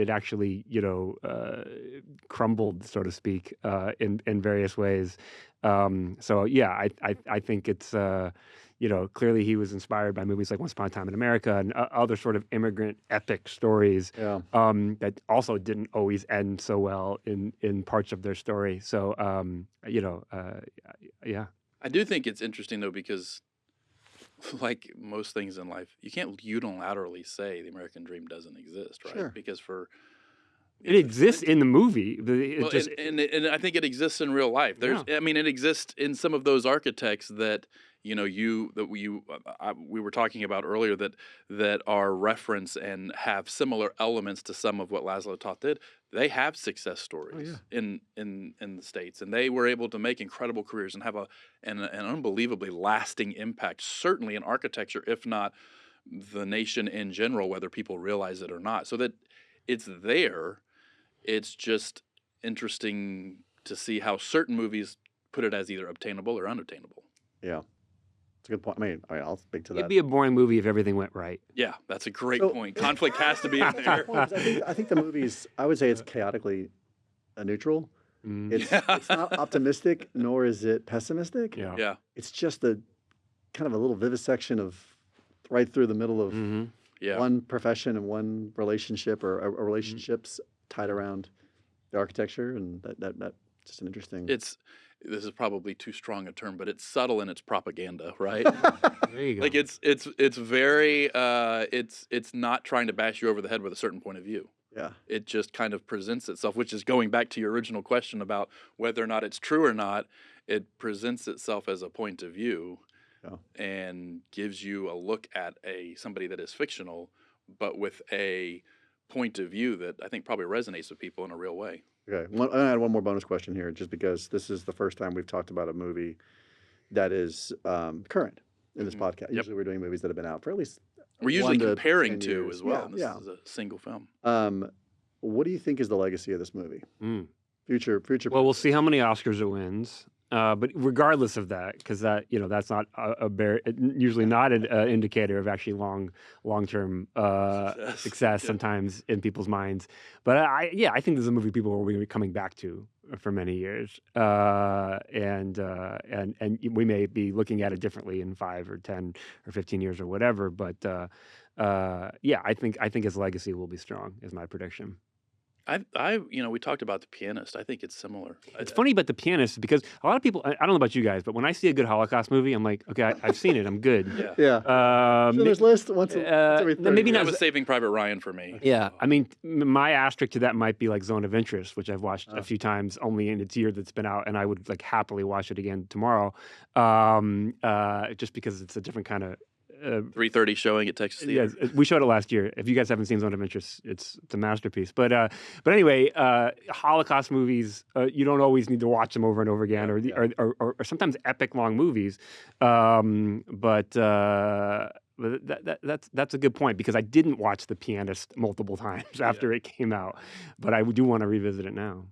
actually crumbled, so to speak, in various ways. So yeah, I think it's clearly he was inspired by movies like Once Upon a Time in America and other sort of immigrant epic stories that also didn't always end so well in parts of their story. So yeah. I do think it's interesting though because, like most things in life, you can't unilaterally say the American dream doesn't exist, right? Sure. Because it exists in the movie. And I think it exists in real life. I mean, it exists in some of those architects that we were talking about earlier that are reference and have similar elements to some of what Laszlo Toth did. They have success stories in the States, and they were able to make incredible careers and have an unbelievably lasting impact, certainly in architecture, if not the nation in general, whether people realize it or not. So that it's there. It's just interesting to see how certain movies put it as either obtainable or unattainable. Yeah. It's a good point. I mean, I'll speak to that. It'd be a boring movie if everything went right. Yeah, that's a great point. Conflict has to be in there. I think the movie's, I would say it's chaotically neutral. It's not optimistic, nor is it pessimistic. Yeah. It's just a kind of a little vivisection of right through the middle of one profession and one relationship or relationships tied around the architecture, and that just an interesting. This is probably too strong a term, but it's subtle in its propaganda, right? There you go. Like it's very it's not trying to bash you over the head with a certain point of view. Yeah. It just kind of presents itself, which is going back to your original question about whether or not it's true or not. It presents itself as a point of view and gives you a look at somebody that is fictional, but with a point of view that I think probably resonates with people in a real way. Okay, I'm gonna add one more bonus question here, just because this is the first time we've talked about a movie that is current in this podcast. Usually we're doing movies that have been out for at least we're usually comparing to years. as well. This is a single film. What do you think is the legacy of this movie? Future. Well, we'll see how many Oscars it wins. But regardless of that, because that's not usually not an indicator of actually long-term success sometimes in people's minds. But I think this is a movie people will be coming back to for many years, and we may be looking at it differently in 5 or 10 or 15 years or whatever. But I think his legacy will be strong, is my prediction. we talked about The Pianist. I think it's similar. It's funny about The Pianist because a lot of people, I don't know about you guys, but when I see a good Holocaust movie, I'm like, okay, I've seen it. I'm good. Yeah. Schindler's List once every 30 maybe That not. was Saving Private Ryan for me. Yeah, I mean, my asterisk to that might be like Zone of Interest, which I've watched a few times only in its year that's been out, and I would like happily watch it again tomorrow, just because it's a different kind of. 3:30 showing at Texas Theater. Yeah, we showed it last year. If you guys haven't seen Zone of Interest, it's a masterpiece. But anyway, Holocaust movies, you don't always need to watch them over and over again, or sometimes epic long movies. But that's a good point because I didn't watch The Pianist multiple times after it came out, but I do want to revisit it now.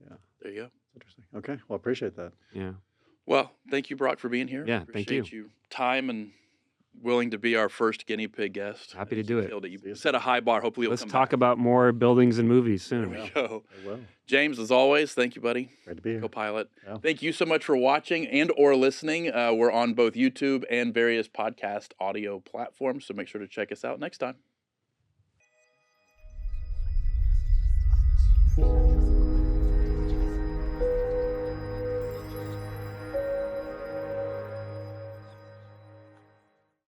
Yeah, there you go. Interesting. Okay, well, appreciate that. Yeah. Well, thank you, Barak, for being here. Yeah, thank you. Appreciate you time and willing to be our first guinea pig guest. Happy to do it. You set a high bar. Hopefully, let's talk about more buildings and movies soon. There we go. Well, James, as always, thank you, buddy. great to be here. Co-pilot. Yeah. Thank you so much for watching and or listening. We're on both YouTube and various podcast audio platforms, so make sure to check us out next time.